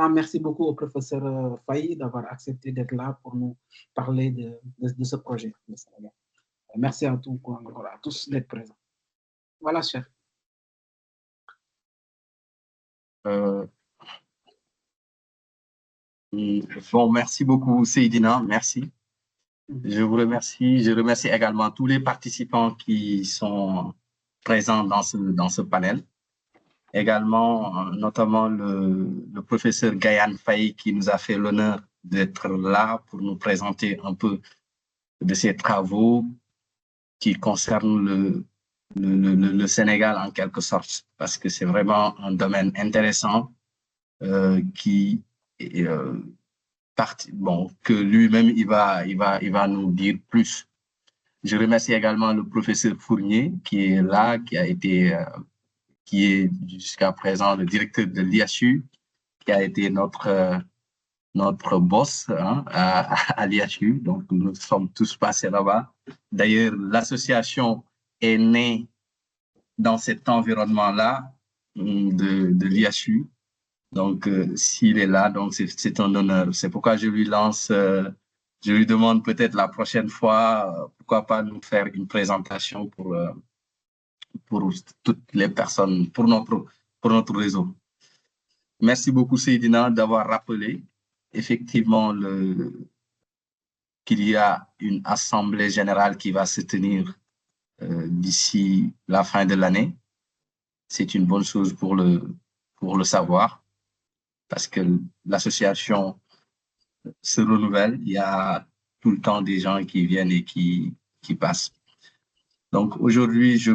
Merci beaucoup au professeur Faye d'avoir accepté d'être là pour nous parler de ce projet. Merci à tous d'être présents. Voilà, chef. Bon, merci beaucoup, Seydina. Merci. Je vous remercie. Je remercie également tous les participants qui sont présents dans ce panel. Également, notamment le professeur Gaïan Faye qui nous a fait l'honneur d'être là pour nous présenter un peu de ses travaux qui concernent le Sénégal en quelque sorte, parce que c'est vraiment un domaine intéressant qui que lui-même il va nous dire plus. Je remercie également le professeur Fournier qui est là, qui est jusqu'à présent le directeur de l'IHU, qui a été notre boss à l'IHU. Donc, nous sommes tous passés là-bas. D'ailleurs, l'association est née dans cet environnement-là de l'IHU. Donc, s'il est là, donc c'est un honneur. C'est pourquoi je lui je lui demande peut-être la prochaine fois, pourquoi pas nous faire une présentation pour toutes les personnes, pour notre réseau. Merci beaucoup, Seydina, d'avoir rappelé effectivement qu'il y a une assemblée générale qui va se tenir d'ici la fin de l'année. C'est une bonne chose pour le savoir, parce que l'association se renouvelle. Il y a tout le temps des gens qui viennent et qui passent. Donc aujourd'hui, je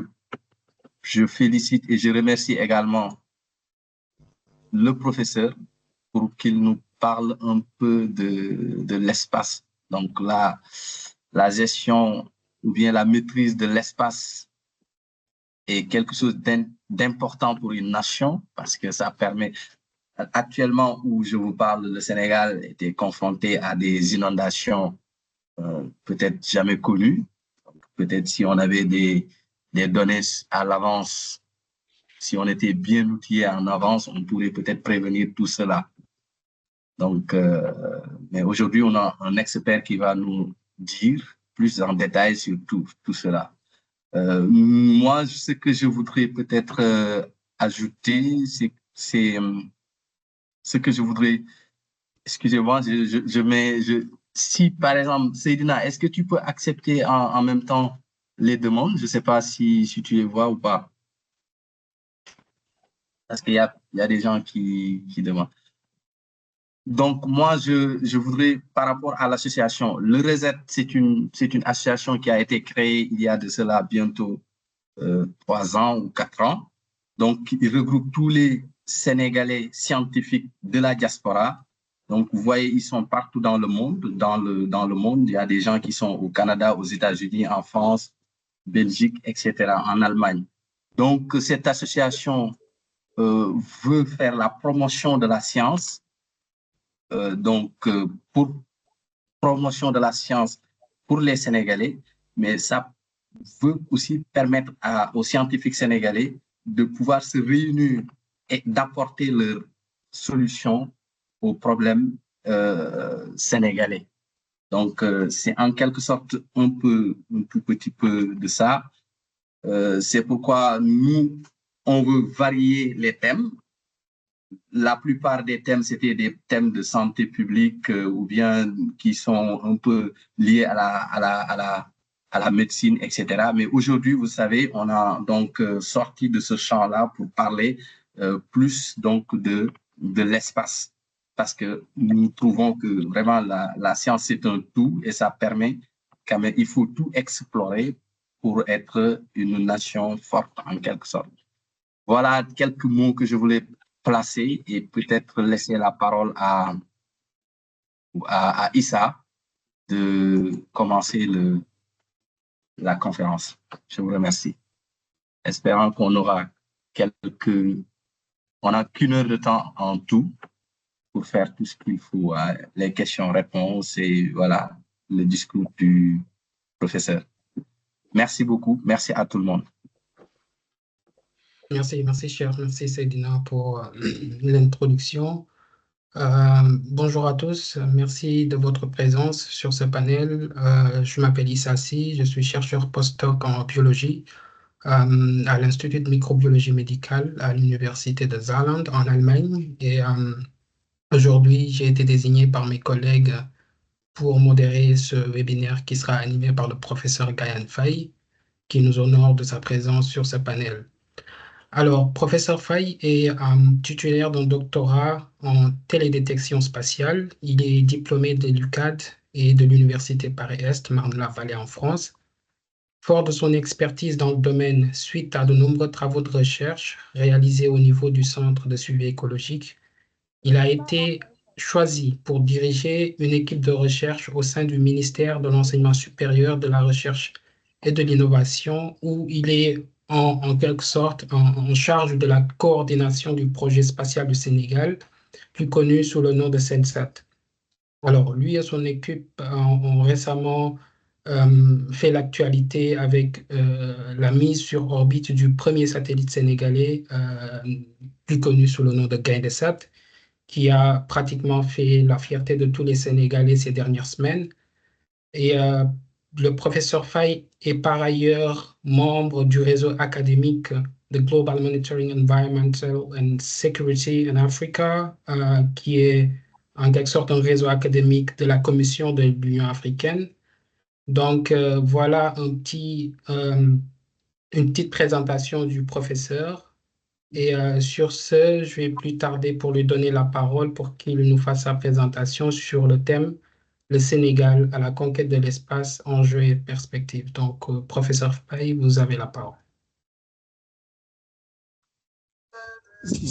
félicite et je remercie également le professeur pour qu'il nous parle un peu de l'espace. Donc la gestion ou bien la maîtrise de l'espace est quelque chose d'important pour une nation, parce que ça permet, actuellement où je vous parle, le Sénégal était confronté à des inondations peut-être jamais connues. Peut-être si on avait des données à l'avance, si on était bien outillé en avance, on pourrait peut-être prévenir tout cela. Donc, mais aujourd'hui, on a un expert qui va nous dire plus en détail sur tout cela. Moi, ce que je voudrais peut-être ajouter, c'est ce que je voudrais. Excusez-moi, si par exemple, Seydina, est-ce que tu peux accepter en même temps les demandes? Je ne sais pas si tu les vois ou pas. Parce qu'il y a des gens qui demandent. Donc, moi, je voudrais, par rapport à l'association, le RESET, c'est une association qui a été créée il y a de cela bientôt 3 ans ou 4 ans. Donc, il regroupe tous les Sénégalais scientifiques de la diaspora. Donc, vous voyez, ils sont partout dans le monde. Dans le monde, il y a des gens qui sont au Canada, aux États-Unis, en France, Belgique, etc., en Allemagne. Donc, cette association veut faire la promotion de la science. Pour promotion de la science pour les Sénégalais, mais ça veut aussi permettre aux scientifiques sénégalais de pouvoir se réunir et d'apporter leurs solutions aux problèmes sénégalais. Donc, c'est en quelque sorte un tout petit peu de ça. C'est pourquoi nous, on veut varier les thèmes. La plupart des thèmes, c'était des thèmes de santé publique ou bien qui sont un peu liés à la médecine, etc. Mais aujourd'hui, vous savez, on a donc sorti de ce champ-là pour parler plus donc de l'espace, parce que nous trouvons que vraiment la science, c'est un tout et ça permet quand même, il faut tout explorer pour être une nation forte en quelque sorte. Voilà quelques mots que je voulais placer et peut-être laisser la parole à Issa de commencer la conférence. Je vous remercie. Espérant qu'on aura on n'a qu'une heure de temps en tout pour faire tout ce qu'il faut, les questions-réponses et voilà, le discours du professeur. Merci beaucoup. Merci à tout le monde. Merci, cher. Merci, Seydina, pour l'introduction. Bonjour à tous, merci de votre présence sur ce panel. Je m'appelle Issa Si, je suis chercheur postdoc en biologie à l'Institut de microbiologie médicale à l'Université de Saarland en Allemagne. Et aujourd'hui, j'ai été désigné par mes collègues pour modérer ce webinaire qui sera animé par le professeur Gayan Faye, qui nous honore de sa présence sur ce panel. Alors, professeur Faye est titulaire d'un doctorat en télédétection spatiale. Il est diplômé de l'UCAD et de l'Université Paris-Est, Marne-la-Vallée en France. Fort de son expertise dans le domaine, suite à de nombreux travaux de recherche réalisés au niveau du Centre de suivi écologique, il a été choisi pour diriger une équipe de recherche au sein du ministère de l'Enseignement supérieur, de la Recherche et de l'Innovation, où il est en quelque sorte en charge de la coordination du projet spatial du Sénégal, plus connu sous le nom de SENSAT. Alors, lui et son équipe ont récemment fait l'actualité avec la mise sur orbite du premier satellite sénégalais, plus connu sous le nom de Gaindesat, qui a pratiquement fait la fierté de tous les Sénégalais ces dernières semaines. Et le professeur Faye est par ailleurs membre du réseau académique de Global Monitoring Environmental and Security in Africa, qui est en quelque sorte un réseau académique de la Commission de l'Union africaine. Donc voilà une petite présentation du professeur. Et sur ce, je vais plus tarder pour lui donner la parole pour qu'il nous fasse sa présentation sur le thème le Sénégal à la conquête de l'espace, enjeux et perspectives. Donc, professeur Faye, vous avez la parole.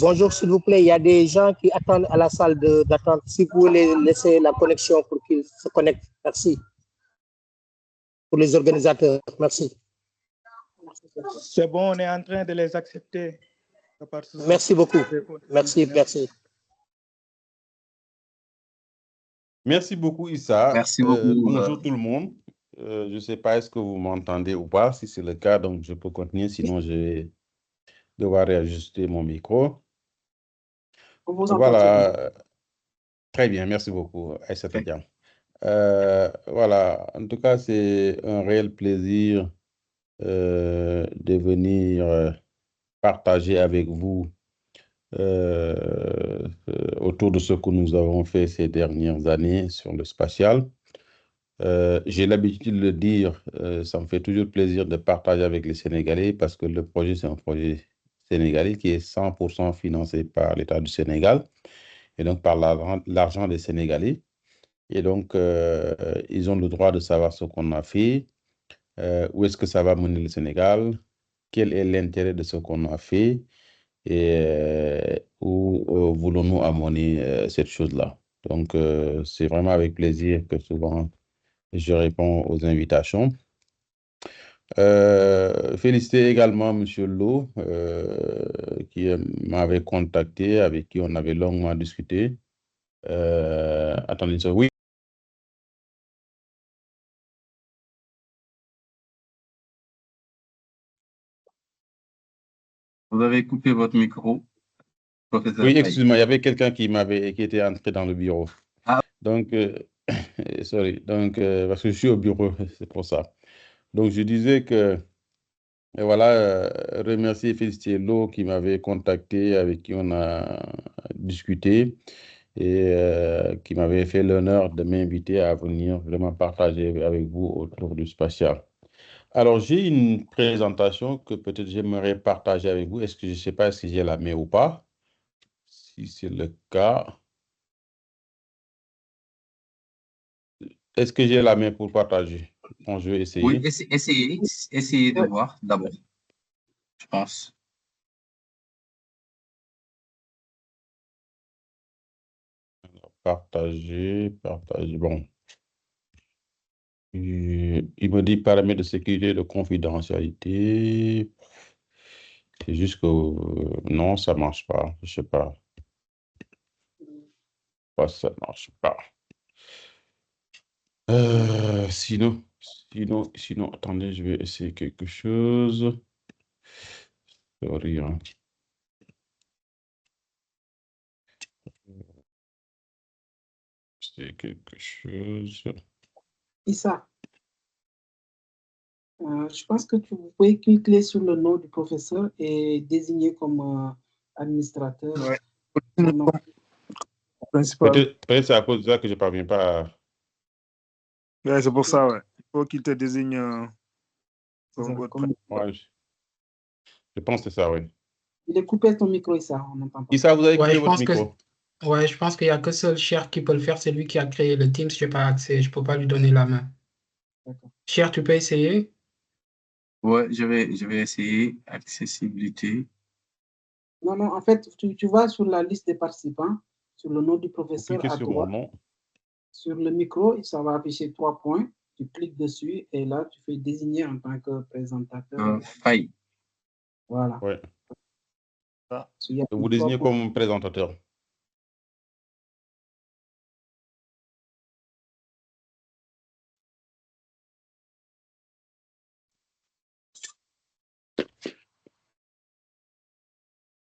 Bonjour, s'il vous plaît. Il y a des gens qui attendent à la salle d'attente. Si vous voulez laisser la connexion pour qu'ils se connectent. Merci. Pour les organisateurs. Merci. C'est bon, on est en train de les accepter. Merci beaucoup. Merci, merci. Merci beaucoup, Issa. Merci beaucoup. Bonjour tout le monde. Je ne sais pas, est-ce que vous m'entendez ou pas? Si c'est le cas, donc je peux continuer, sinon je vais devoir réajuster mon micro. Voilà. Très bien, merci beaucoup, Aïssa Tadiam. Voilà, en tout cas, c'est un réel plaisir de venir partager avec vous autour de ce que nous avons fait ces dernières années sur le spatial. J'ai l'habitude de le dire, ça me fait toujours plaisir de partager avec les Sénégalais parce que le projet, c'est un projet sénégalais qui est 100% financé par l'État du Sénégal et donc par l'argent des Sénégalais. Et donc, ils ont le droit de savoir ce qu'on a fait, où est-ce que ça va mener le Sénégal, quel est l'intérêt de ce qu'on a fait et où voulons-nous amener cette chose-là. Donc, c'est vraiment avec plaisir que souvent je réponds aux invitations. Féliciter également M. Lo, qui m'avait contacté, avec qui on avait longuement discuté. Attendez, oui. Vous avez coupé votre micro, professeur. Oui, excuse-moi, il y avait quelqu'un qui était entré dans le bureau. Ah. Donc, sorry, donc, parce que je suis au bureau, c'est pour ça. Donc, je disais que, et voilà, remercier et féliciter Lo qui m'avait contacté, avec qui on a discuté et qui m'avait fait l'honneur de m'inviter à venir vraiment partager avec vous autour du spatial. Alors, j'ai une présentation que peut-être j'aimerais partager avec vous. Est-ce que je ne sais pas si j'ai la main ou pas? Si c'est le cas, est-ce que j'ai la main pour partager? Bon, je vais essayer. Oui, essayez de voir d'abord, je pense. Partager, bon. Il me dit paramètres de sécurité, de confidentialité. C'est juste que non, ça ne marche pas. Je ne sais pas. Ça ne marche pas. Sinon, attendez, je vais essayer quelque chose. Sorry, hein. c'est quelque chose. Issa, je pense que vous pouvez cliquer sur le nom du professeur et désigner comme administrateur. Ouais. son nom. Principal. Peut-être c'est à cause de ça que je ne parviens pas à... Ouais, c'est pour ça, ouais. Il faut qu'il te désigne C'est ça, votre comme- Ouais, je pense que c'est ça, oui. Il est coupé ton micro, Issa, on n'entend pas. Issa, vous avez Ouais, coupé je votre pense que micro. ouais, je pense qu'il n'y a que seul Cher qui peut le faire, c'est lui qui a créé le Teams, je n'ai pas accès, je ne peux pas lui donner la main. D'accord. Cher, tu peux essayer? Ouais, je vais essayer. Accessibilité. Non, non, en fait, tu vas sur la liste des participants, sur le nom du professeur Cliquez à sur mon droite, nom. sur le micro, ça va afficher 3 points. Tu cliques dessus et là, tu fais désigner en tant que présentateur. Faille. Voilà. Ouais. Il y a Vous 3 désignez points. comme présentateur.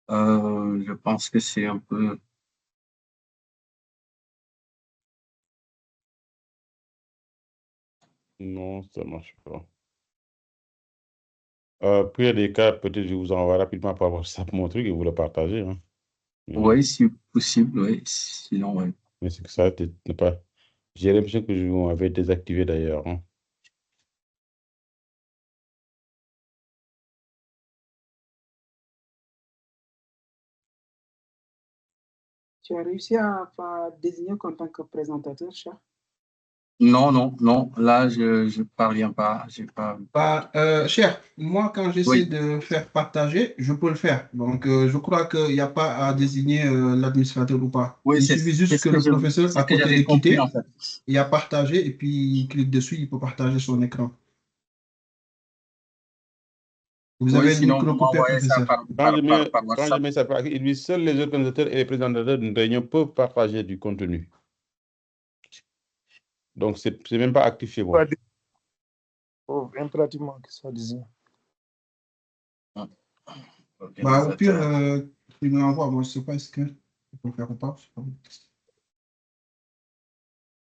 Je pense que c'est un peu... Non, ça ne marche pas. Puis il y a des cas, peut-être je vous envoie rapidement par WhatsApp mon truc et vous le partagez. Hein. Oui, si possible, oui. Sinon, oui. Mais c'est que ça n'est pas... J'ai l'impression que je vous avais désactivé d'ailleurs. Hein. Tu as réussi à désigner en tant que présentateur, Cher? Non, non, non. Là, je ne parviens pas. J'ai pas... Cher, moi, quand j'essaie Oui. de faire partager, je peux le faire. Donc, je crois qu'il n'y a pas à désigner l'administrateur ou pas. Oui, Il c'est suffit juste ce que le je- professeur c'est à ce que côté j'avais est quitté, compris, en fait. il a partagé et puis il clique dessus, il peut partager son écran. Vous Oui, avez le sinon, micro vous coupé, m'envoyez ça professeur. par Quand je WhatsApp. mets ça par écrit, lui, seuls les organisateurs et les présentateurs d'une réunion peuvent partager du contenu. Donc, ce n'est même pas actif chez moi. Il faut impérativement qu'il soit désigné. Bah, au pire, Organisateur. il me l'envoie. Moi, je ne sais pas est-ce que je peux le faire ou pas. Je sais pas.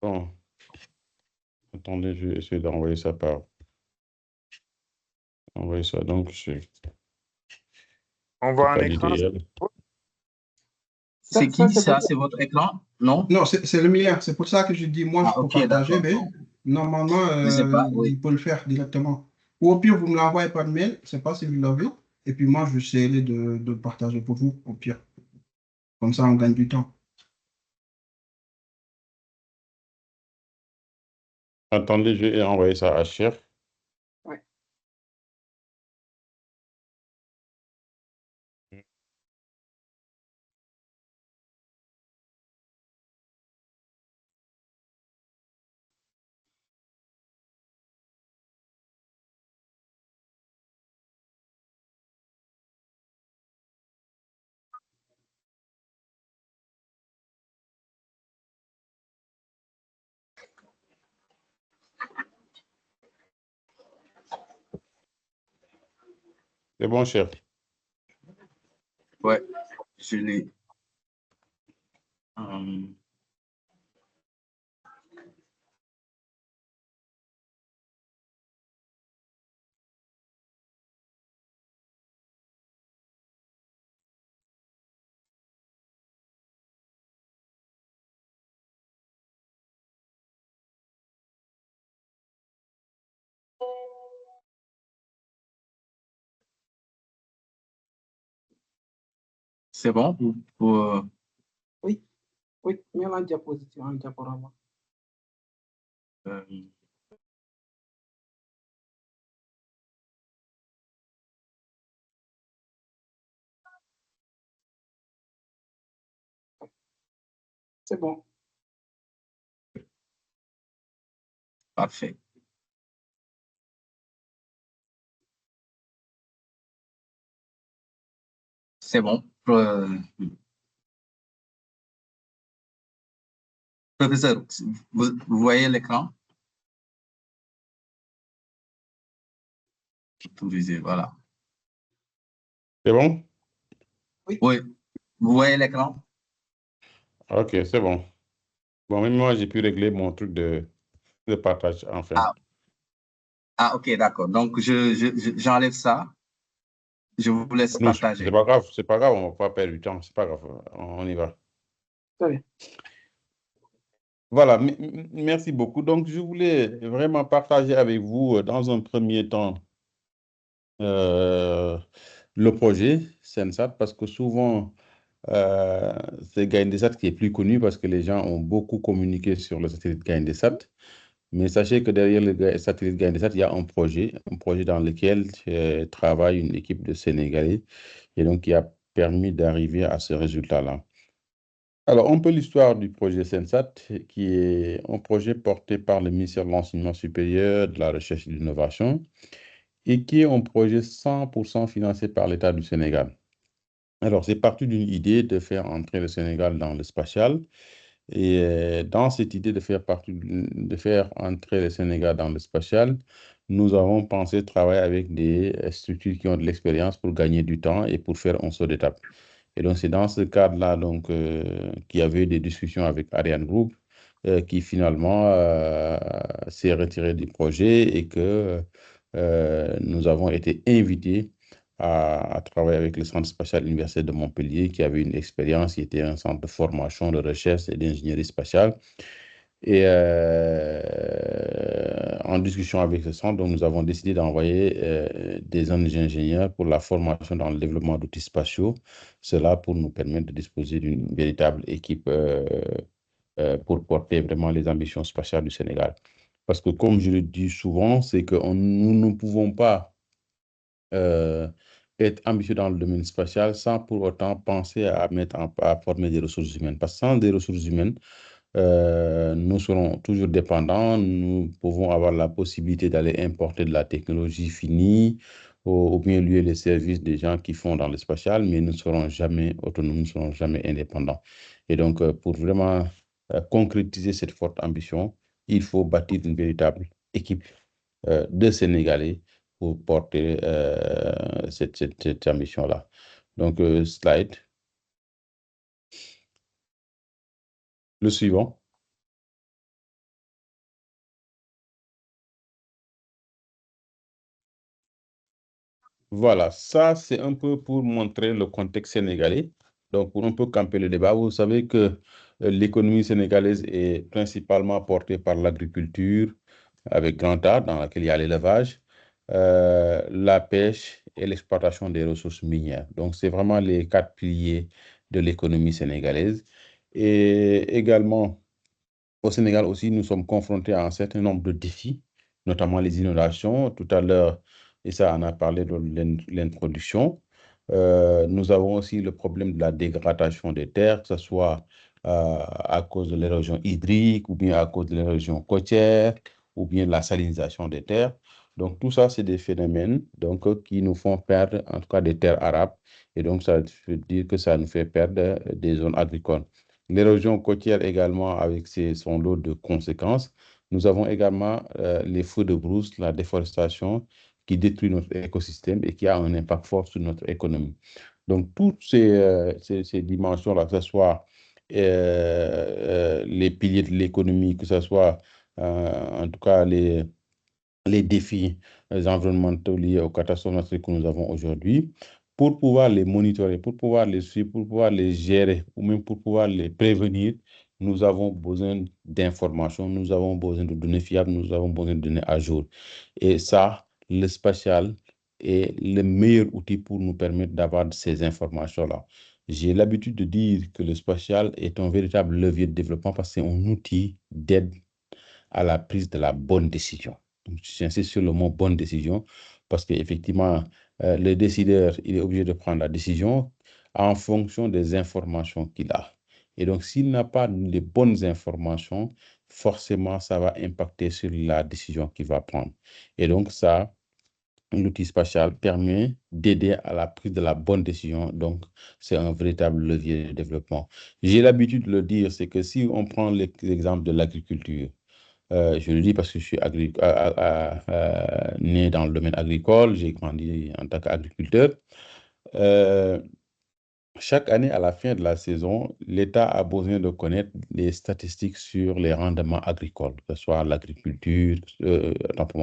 Bon. Attendez, je vais essayer d'envoyer ça par... Envoyer ça, donc, On voit un pas écran. l'idéal. C'est qui ça? votre- C'est votre écran? Non? Non, c'est le mien. C'est pour ça que je dis, moi, Ah, je peux ok, partager, d'accord. mais normalement, Je sais pas, oui. il peut le faire directement. Ou au pire, vous me l'envoyez par mail. Je ne sais pas si vous l'avez. Et puis moi, je vais essayer de le partager pour vous, au pire. Comme ça, on gagne du temps. Attendez, je vais envoyer ça à Cher. Ouais. C'est bon, Cher. Ouais, je l'ai. C'est bon pour, Oui, mets la diapositive, un diaporama. C'est bon. Parfait. C'est bon. Professeur, vous voyez l'écran? Autorisé, voilà. C'est bon? Oui. Vous voyez l'écran? Ok, c'est bon. Bon, même moi, j'ai pu régler mon truc de partage, enfin. Ok, d'accord. Donc, j'enlève ça. Je vous laisse Non, partager. c'est pas grave, on va pas perdre du temps, c'est pas grave, on y va. Très bien. Voilà, merci beaucoup. Donc, je voulais vraiment partager avec vous, dans un premier temps, le projet Sensat, parce que souvent, c'est GAINDESAT qui est plus connu parce que les gens ont beaucoup communiqué sur le satellite GAINDESAT. Mais sachez que derrière le satellite GAINDESAT, il y a un projet dans lequel travaille une équipe de Sénégalais et donc qui a permis d'arriver à ce résultat-là. Alors, un peu l'histoire du projet Sensat, qui est un projet porté par le ministère de l'Enseignement supérieur, de la Recherche et de l'Innovation, et qui est un projet 100% financé par l'État du Sénégal. Alors, c'est parti d'une idée de faire entrer le Sénégal dans le spatial. Et dans cette idée de faire entrer le Sénégal dans le spatial, nous avons pensé travailler avec des structures qui ont de l'expérience pour gagner du temps et pour faire un saut d'étape. Et donc, c'est dans ce cadre-là qu'il y avait des discussions avec Ariane Group, qui finalement s'est retiré du projet et que nous avons été invités à travailler avec le Centre spatial universitaire de Montpellier, qui avait une expérience, qui était un centre de formation, de recherche et d'ingénierie spatiale. Et en discussion avec ce centre, donc, nous avons décidé d'envoyer des ingénieurs pour la formation dans le développement d'outils spatiaux, cela pour nous permettre de disposer d'une véritable équipe pour porter vraiment les ambitions spatiales du Sénégal. Parce que comme je le dis souvent, c'est que nous ne pouvons pas être ambitieux dans le domaine spatial sans pour autant penser à former des ressources humaines. Parce que sans des ressources humaines, nous serons toujours dépendants. Nous pouvons avoir la possibilité d'aller importer de la technologie finie ou bien louer les services des gens qui font dans le spatial, mais nous ne serons jamais autonomes, nous ne serons jamais indépendants. Et donc, pour vraiment concrétiser cette forte ambition, il faut bâtir une véritable équipe de Sénégalais pour porter cette ambition-là. Donc, slide. Le suivant. Voilà, ça c'est un peu pour montrer le contexte sénégalais. Donc, pour un peu camper le débat, vous savez que l'économie sénégalaise est principalement portée par l'agriculture, avec grand A, dans laquelle il y a l'élevage, la pêche et l'exploitation des ressources minières. Donc, c'est vraiment les 4 piliers de l'économie sénégalaise. Et également, au Sénégal aussi, nous sommes confrontés à un certain nombre de défis, notamment les inondations. Tout à l'heure, et ça, on a parlé de l'introduction. Nous avons aussi le problème de la dégradation des terres, que ce soit à cause de l'érosion hydrique, ou bien à cause de l'érosion côtière, ou bien de la salinisation des terres. Donc, tout ça, c'est des phénomènes qui nous font perdre, en tout cas, des terres arables. Et donc, ça veut dire que ça nous fait perdre des zones agricoles. L'érosion côtière également avec son lot de conséquences. Nous avons également les feux de brousse, la déforestation qui détruit notre écosystème et qui a un impact fort sur notre économie. Donc, toutes ces dimensions-là, que ce soit les piliers de l'économie, que ce soit en tout cas les défis environnementaux liés aux catastrophes naturelles que nous avons aujourd'hui, pour pouvoir les monitorer, pour pouvoir les suivre, pour pouvoir les gérer ou même pour pouvoir les prévenir, nous avons besoin d'informations, nous avons besoin de données fiables, nous avons besoin de données à jour. Et ça, le spatial est le meilleur outil pour nous permettre d'avoir ces informations-là. J'ai l'habitude de dire que le spatial est un véritable levier de développement parce que c'est un outil d'aide à la prise de la bonne décision. J'insiste sur le mot bonne décision parce qu'effectivement, le décideur, il est obligé de prendre la décision en fonction des informations qu'il a. Et donc, s'il n'a pas les bonnes informations, forcément, ça va impacter sur la décision qu'il va prendre. Et donc, ça, l'outil spatial permet d'aider à la prise de la bonne décision. Donc, c'est un véritable levier de développement. J'ai l'habitude de le dire, c'est que si on prend l'exemple de l'agriculture, je le dis parce que je suis né dans le domaine agricole, j'ai grandi en tant qu'agriculteur. chaque année, à la fin de la saison, l'État a besoin de connaître les statistiques sur les rendements agricoles, que ce soit l'agriculture, que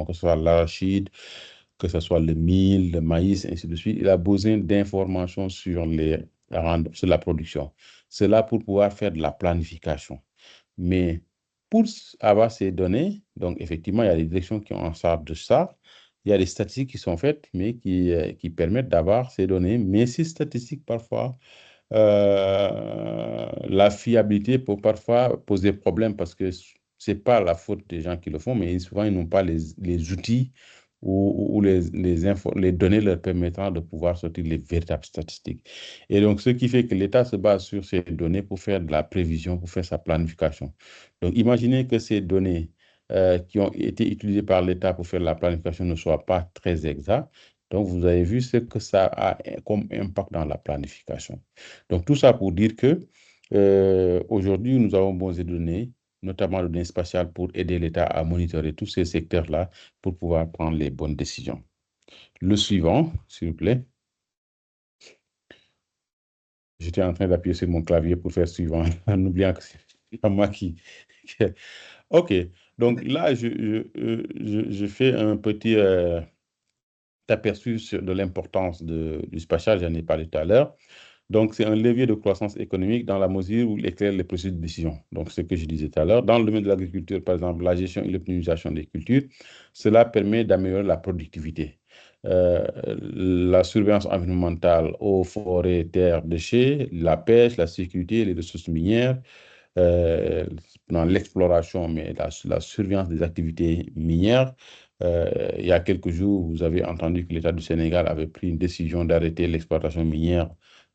ce soit l'arachide, que ce soit le mil, le maïs, ainsi de suite. Il a besoin d'informations sur sur la production. Cela pour pouvoir faire de la planification. Mais pour avoir ces données, donc effectivement, il y a des directions qui ont en charge de ça. Il y a des statistiques qui sont faites, mais qui permettent d'avoir ces données. Mais ces statistiques, parfois, la fiabilité peut parfois poser problème parce que ce n'est pas la faute des gens qui le font, mais souvent, ils n'ont pas les outils ou les données leur permettant de pouvoir sortir les véritables statistiques. Et donc, ce qui fait que l'État se base sur ces données pour faire de la prévision, pour faire sa planification. Donc, imaginez que ces données qui ont été utilisées par l'État pour faire la planification ne soient pas très exactes. Donc, vous avez vu ce que ça a comme impact dans la planification. Donc, tout ça pour dire que aujourd'hui, nous avons besoin de données, notamment le données spatiales, pour aider l'État à monitorer tous ces secteurs-là pour pouvoir prendre les bonnes décisions. Le suivant, s'il vous plaît. J'étais en train d'appuyer sur mon clavier pour faire suivant, en oubliant que c'est pas moi qui... OK. Donc là, je fais un petit aperçu de l'importance du spatial, j'en ai parlé tout à l'heure. Donc, c'est un levier de croissance économique dans la mesure où il éclaire les processus de décision. Donc, ce que je disais tout à l'heure, dans le domaine de l'agriculture, par exemple, la gestion et l'optimisation des cultures, cela permet d'améliorer la productivité. La surveillance environnementale eaux, forêts, terres, déchets, la pêche, la sécurité, les ressources minières, dans l'exploration, mais la surveillance des activités minières. Il y a quelques jours, vous avez entendu que l'État du Sénégal avait pris une décision d'arrêter l'exploitation minière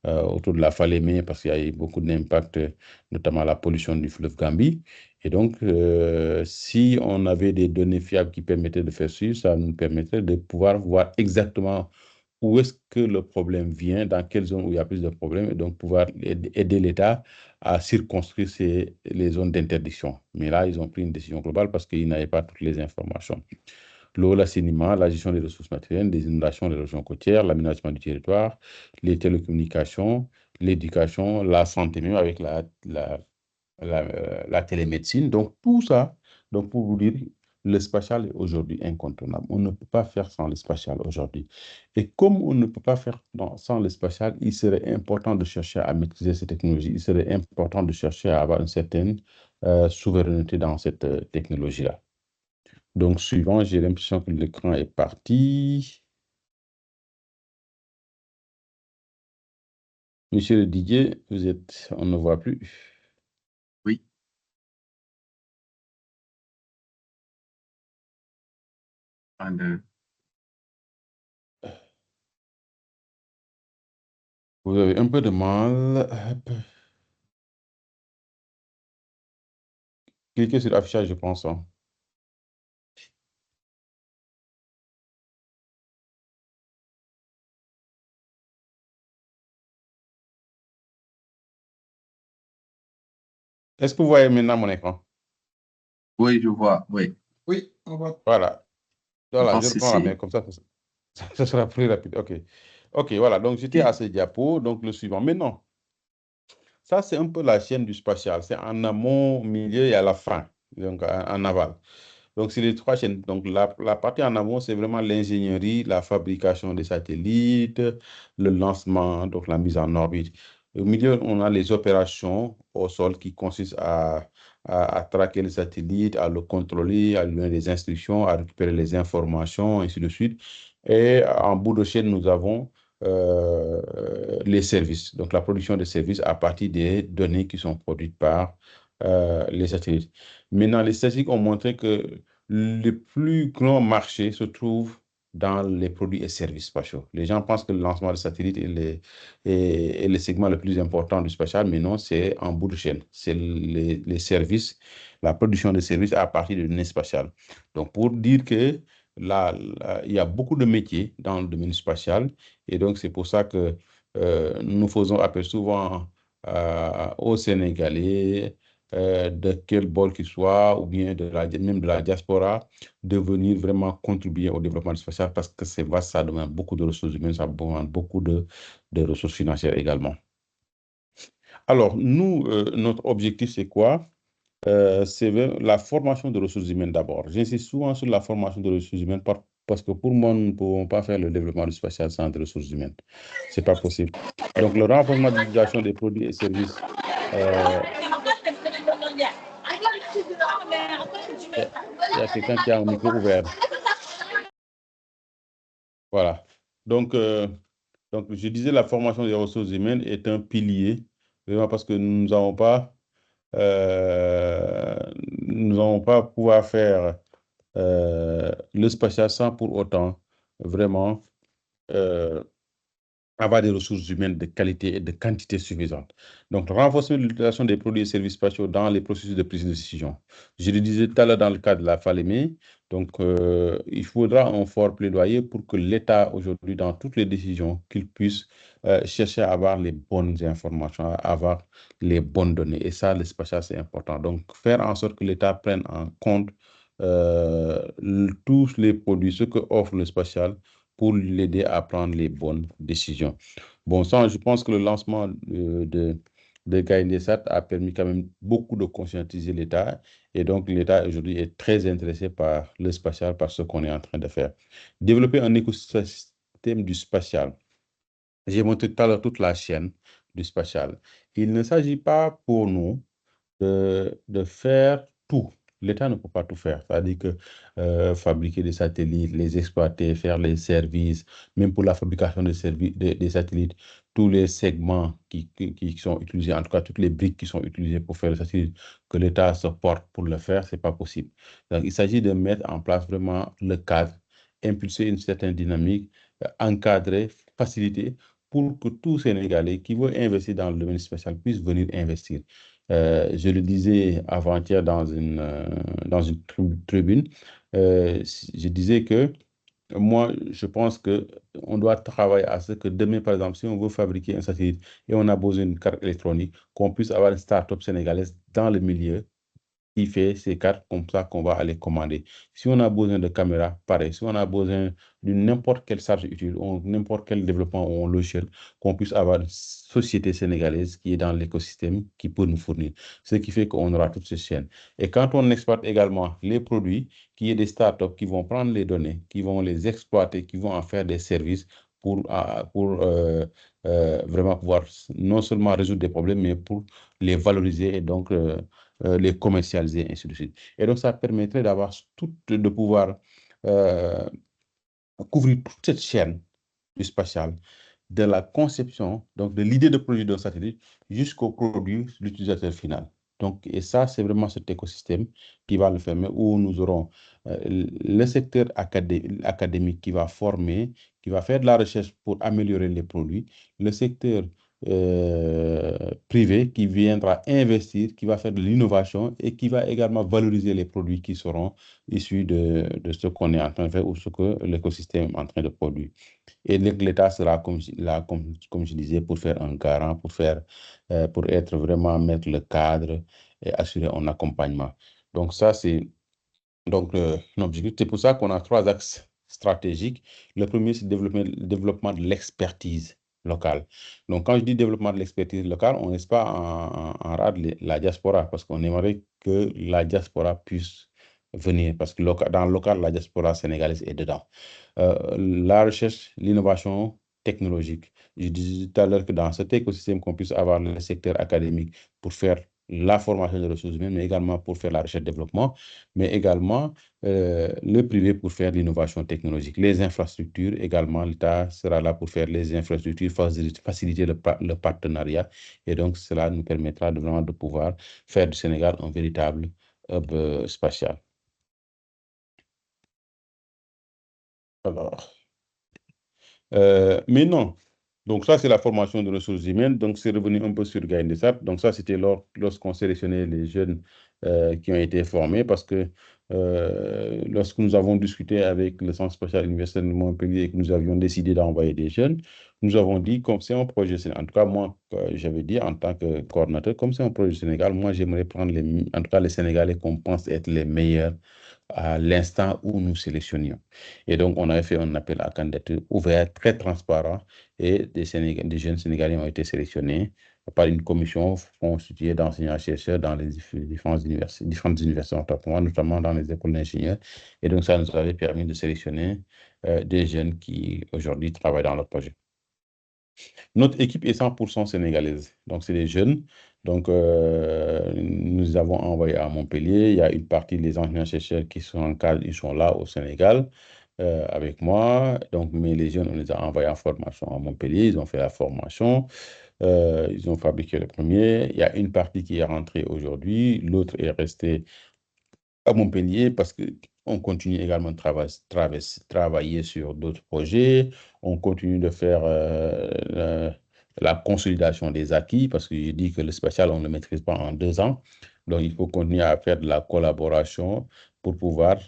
autour de la Falémé parce qu'il y a eu beaucoup d'impact, notamment la pollution du fleuve Gambie. Et donc, si on avait des données fiables qui permettaient de faire suivre, ça nous permettrait de pouvoir voir exactement où est-ce que le problème vient, dans quelle zone où il y a plus de problèmes, et donc pouvoir aider l'État à circonscrire les zones d'interdiction. Mais là, ils ont pris une décision globale parce qu'ils n'avaient pas toutes les informations. L'eau, l'assainissement, la gestion des ressources naturelles, des inondations des régions côtières, l'aménagement du territoire, les télécommunications, l'éducation, la santé, même avec la télémédecine. Donc, tout ça, donc pour vous dire, le spatial est aujourd'hui incontournable. On ne peut pas faire sans le spatial aujourd'hui. Et comme on ne peut pas faire sans le spatial, il serait important de chercher à maîtriser ces technologies. Il serait important de chercher à avoir une certaine souveraineté dans cette technologie-là. Donc, suivant, j'ai l'impression que l'écran est parti. Monsieur le Didier, on ne voit plus. Oui. Vous avez un peu de mal. Cliquez sur l'affichage, je pense. Hein. Est-ce que vous voyez maintenant mon écran? Oui, je vois, oui. Oui, on voit. Voilà. Voilà, je pense reprends la main comme ça sera plus rapide. OK. OK, voilà. Donc, j'étais à ce diapo. Donc, le suivant. Mais non. Ça, c'est un peu la chaîne du spatial. C'est en amont, au milieu et à la fin. Donc, en aval. Donc, c'est les trois chaînes. Donc, la partie en amont, c'est vraiment l'ingénierie, la fabrication des satellites, le lancement, donc la mise en orbite. Au milieu, on a les opérations au sol qui consistent à traquer le satellite, à le contrôler, à lui donner des instructions, à récupérer les informations, ainsi de suite. Et en bout de chaîne, nous avons les services. Donc, la production de services à partir des données qui sont produites par les satellites. Maintenant, les statistiques ont montré que le plus grand marché se trouve dans les produits et services spatiaux. Les gens pensent que le lancement de satellites est le segment le plus important du spatial, mais non, c'est en bout de chaîne. C'est les services, la production de services à partir de données spatiales. Donc, pour dire que là, il y a beaucoup de métiers dans le domaine spatial, et donc c'est pour ça que nous faisons appel souvent aux Sénégalais, de quel bord qu'il soit, ou bien même de la diaspora, de venir vraiment contribuer au développement du spatial parce que c'est vaste, ça demande beaucoup de ressources humaines, ça demande beaucoup de ressources financières également. Alors, nous, notre objectif, c'est quoi? C'est la formation de ressources humaines d'abord. J'insiste souvent sur la formation de ressources humaines parce que pour moi, nous ne pouvons pas faire le développement du spatial sans des ressources humaines. Ce n'est pas possible. Donc, le renforcement de l'utilisation des produits et services. Il y a quelqu'un qui a un micro ouvert. Voilà. Donc, je disais, la formation des ressources humaines est un pilier, vraiment parce que nous n'allons pas pouvoir faire le spatial sans pour autant vraiment avoir des ressources humaines de qualité et de quantité suffisante. Donc, renforcer l'utilisation des produits et services spatiaux dans les processus de prise de décision. Je le disais tout à l'heure dans le cadre de la Falémé, donc il faudra un fort plaidoyer pour que l'État, aujourd'hui, dans toutes les décisions, qu'il puisse chercher à avoir les bonnes informations, à avoir les bonnes données. Et ça, le spatial, c'est important. Donc, faire en sorte que l'État prenne en compte tous les produits, ce que offre le spatial, pour l'aider à prendre les bonnes décisions. Bon, ça, je pense que le lancement de GAINDESAT a permis quand même beaucoup de conscientiser l'État. Et donc, l'État aujourd'hui est très intéressé par le spatial, par ce qu'on est en train de faire. Développer un écosystème du spatial. J'ai montré tout à l'heure toute la chaîne du spatial. Il ne s'agit pas pour nous de faire tout. L'État ne peut pas tout faire. C'est-à-dire que fabriquer des satellites, les exploiter, faire les services, même pour la fabrication des satellites, tous les segments qui sont utilisés, en tout cas toutes les briques qui sont utilisées pour faire le satellite, que l'État se porte pour le faire, ce n'est pas possible. Donc, il s'agit de mettre en place vraiment le cadre, impulser une certaine dynamique, encadrer, faciliter pour que tout Sénégalais qui veut investir dans le domaine spatial puisse venir investir. Je le disais avant-hier dans une tribune, je disais que moi, je pense qu'on doit travailler à ce que demain, par exemple, si on veut fabriquer un satellite et on a besoin d'une carte électronique, qu'on puisse avoir une start-up sénégalaise dans le milieu qui fait ces cartes comme ça qu'on va aller commander. Si on a besoin de caméras, pareil. Si on a besoin de n'importe quelle charge utile, n'importe quel développement ou logiciel, qu'on puisse avoir une société sénégalaise qui est dans l'écosystème qui peut nous fournir. Ce qui fait qu'on aura toutes ces chaînes. Et quand on exploite également les produits, qu'il y ait des startups qui vont prendre les données, qui vont les exploiter, qui vont en faire des services pour vraiment pouvoir non seulement résoudre des problèmes, mais pour les valoriser et donc les commercialiser, ainsi de suite. Et donc, ça permettrait de pouvoir couvrir toute cette chaîne du spatial, de la conception, donc de l'idée de produit d'un satellite jusqu'au produit, l'utilisateur final. Donc, et ça, c'est vraiment cet écosystème qui va le faire, mais où nous aurons le secteur académique qui va former, qui va faire de la recherche pour améliorer les produits, le secteur privé qui viendra investir, qui va faire de l'innovation et qui va également valoriser les produits qui seront issus de ce qu'on est en train de faire ou ce que l'écosystème est en train de produire. Et l'État sera là, comme je disais, pour faire un garant, pour être vraiment mettre le cadre et assurer un accompagnement. Donc ça, c'est l'objectif. C'est pour ça qu'on a 3 axes stratégiques. Le premier, c'est le développement de l'expertise locale. Donc, quand je dis développement de l'expertise locale, on ne laisse pas en rade la diaspora parce qu'on aimerait que la diaspora puisse venir parce que dans le local, la diaspora sénégalaise est dedans. La recherche, l'innovation technologique. Je disais tout à l'heure que dans cet écosystème, qu'on puisse avoir le secteur académique pour faire la formation des ressources humaines, mais également pour faire la recherche-développement, mais également le privé pour faire l'innovation technologique. Les infrastructures, également, l'État sera là pour faire les infrastructures, faciliter le partenariat. Et donc, cela nous permettra vraiment de pouvoir faire du Sénégal un véritable hub spatial. Alors, mais non. Donc, ça, c'est la formation de ressources humaines. Donc, c'est revenu un peu sur GAINDESAT. Donc, ça, c'était lorsqu'on sélectionnait les jeunes qui ont été formés parce que lorsque nous avons discuté avec le Centre spatial universitaire de Montpellier et que nous avions décidé d'envoyer des jeunes, nous avons dit, comme c'est un projet Sénégal, en tout cas, moi, j'avais dit en tant que coordinateur, comme c'est un projet Sénégal, moi, j'aimerais prendre en tout cas les Sénégalais qu'on pense être les meilleurs à l'instant où nous sélectionnions. Et donc, on avait fait un appel à candidature ouvert, très transparent, et des jeunes Sénégalais ont été sélectionnés par une commission constituée d'enseignants-chercheurs dans les différentes universités, notamment dans les écoles d'ingénieurs. Et donc, ça nous avait permis de sélectionner des jeunes qui, aujourd'hui, travaillent dans le projet. Notre équipe est 100% sénégalaise. Donc, c'est des jeunes. Donc, nous avons envoyé à Montpellier. Il y a une partie des enseignants-chercheurs qui sont en cadre, ils sont là au Sénégal avec moi. Donc, mais les jeunes, on les a envoyés en formation à Montpellier. Ils ont fait la formation. Ils ont fabriqué le premier. Il y a une partie qui est rentrée aujourd'hui. L'autre est restée à Montpellier parce qu'on continue également de travailler sur d'autres projets. On continue de faire la consolidation des acquis parce que je dis que le spatial, on ne le maîtrise pas en 2 ans. Donc, il faut continuer à faire de la collaboration pour pouvoir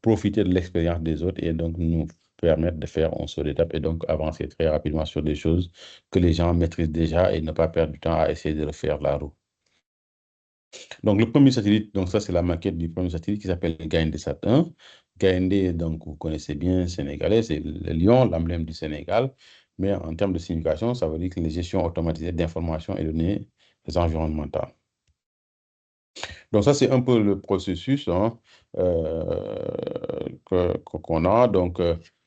profiter de l'expérience des autres et donc nous permettre de faire un saut d'étape et donc avancer très rapidement sur des choses que les gens maîtrisent déjà et ne pas perdre du temps à essayer de refaire la roue. Donc, le premier satellite, donc ça, c'est la maquette du premier satellite qui s'appelle Gaïndé-Sat 1. Gaïndé, donc, vous connaissez bien, sénégalais, c'est le lion, l'emblème du Sénégal. Mais en termes de signification, ça veut dire que les gestions automatisées d'informations et données environnementales. Donc, ça, c'est un peu le processus hein, qu'on a. Donc,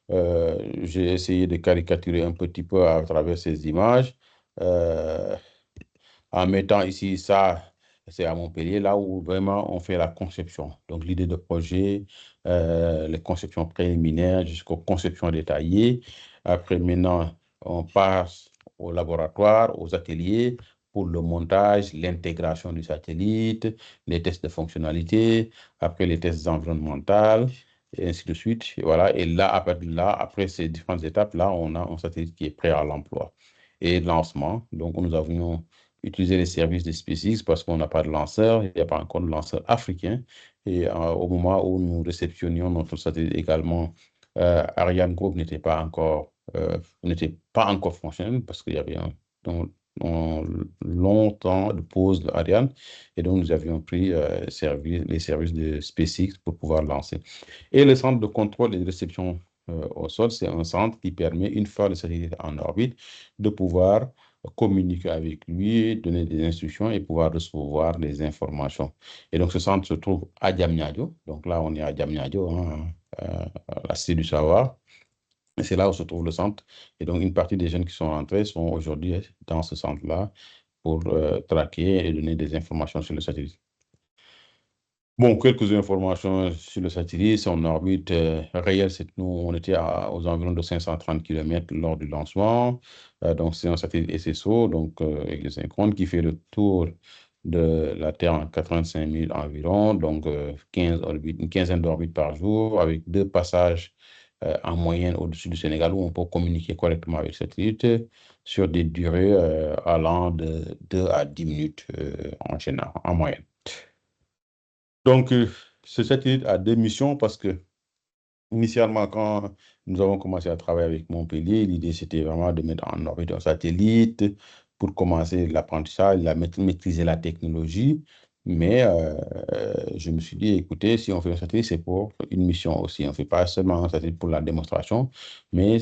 j'ai essayé de caricaturer un petit peu à travers ces images. En mettant ici ça, c'est à Montpellier, là où vraiment on fait la conception. Donc, l'idée de projet, les conceptions préliminaires jusqu'aux conceptions détaillées. Après, maintenant, on passe au laboratoire, aux ateliers pour le montage, l'intégration du satellite, les tests de fonctionnalité, après les tests environnementaux, et ainsi de suite. Et voilà. Et là, après ces différentes étapes, là, on a un satellite qui est prêt à l'emploi. Et lancement, donc nous avions utiliser les services de SpaceX parce qu'on n'a pas de lanceur, il n'y a pas encore de lanceur africain. Et au moment où nous réceptionnions notre satellite également, Ariane Group n'était pas encore fonctionnel parce qu'il y avait un long temps de pause de Ariane. Et donc, nous avions pris les services de SpaceX pour pouvoir lancer. Et le centre de contrôle et de réception au sol, c'est un centre qui permet, une fois le satellite en orbite, de pouvoir communiquer avec lui, donner des instructions et pouvoir recevoir des informations. Et donc, ce centre se trouve à Diamniadio. Donc là, on est à Diamniadio, hein, à la Cité du Savoir. Et c'est là où se trouve le centre. Et donc, une partie des jeunes qui sont rentrés sont aujourd'hui dans ce centre-là pour traquer et donner des informations sur le satellite. Bon, quelques informations sur le satellite, son orbite réelle, nous, on était aux environs de 530 km lors du lancement. Donc, c'est un satellite SSO, donc exosynchrone, qui fait le tour de la Terre en 85 000 environ, donc une quinzaine d'orbites par jour, avec 2 passages en moyenne au-dessus du Sénégal où on peut communiquer correctement avec le satellite sur des durées allant de 2 à 10 minutes en moyenne. Donc, ce satellite a 2 missions parce que, initialement, quand nous avons commencé à travailler avec Montpellier, l'idée, c'était vraiment de mettre en orbite un satellite pour commencer l'apprentissage, maîtriser la technologie. Mais je me suis dit, écoutez, si on fait un satellite, c'est pour une mission aussi. On ne fait pas seulement un satellite pour la démonstration, mais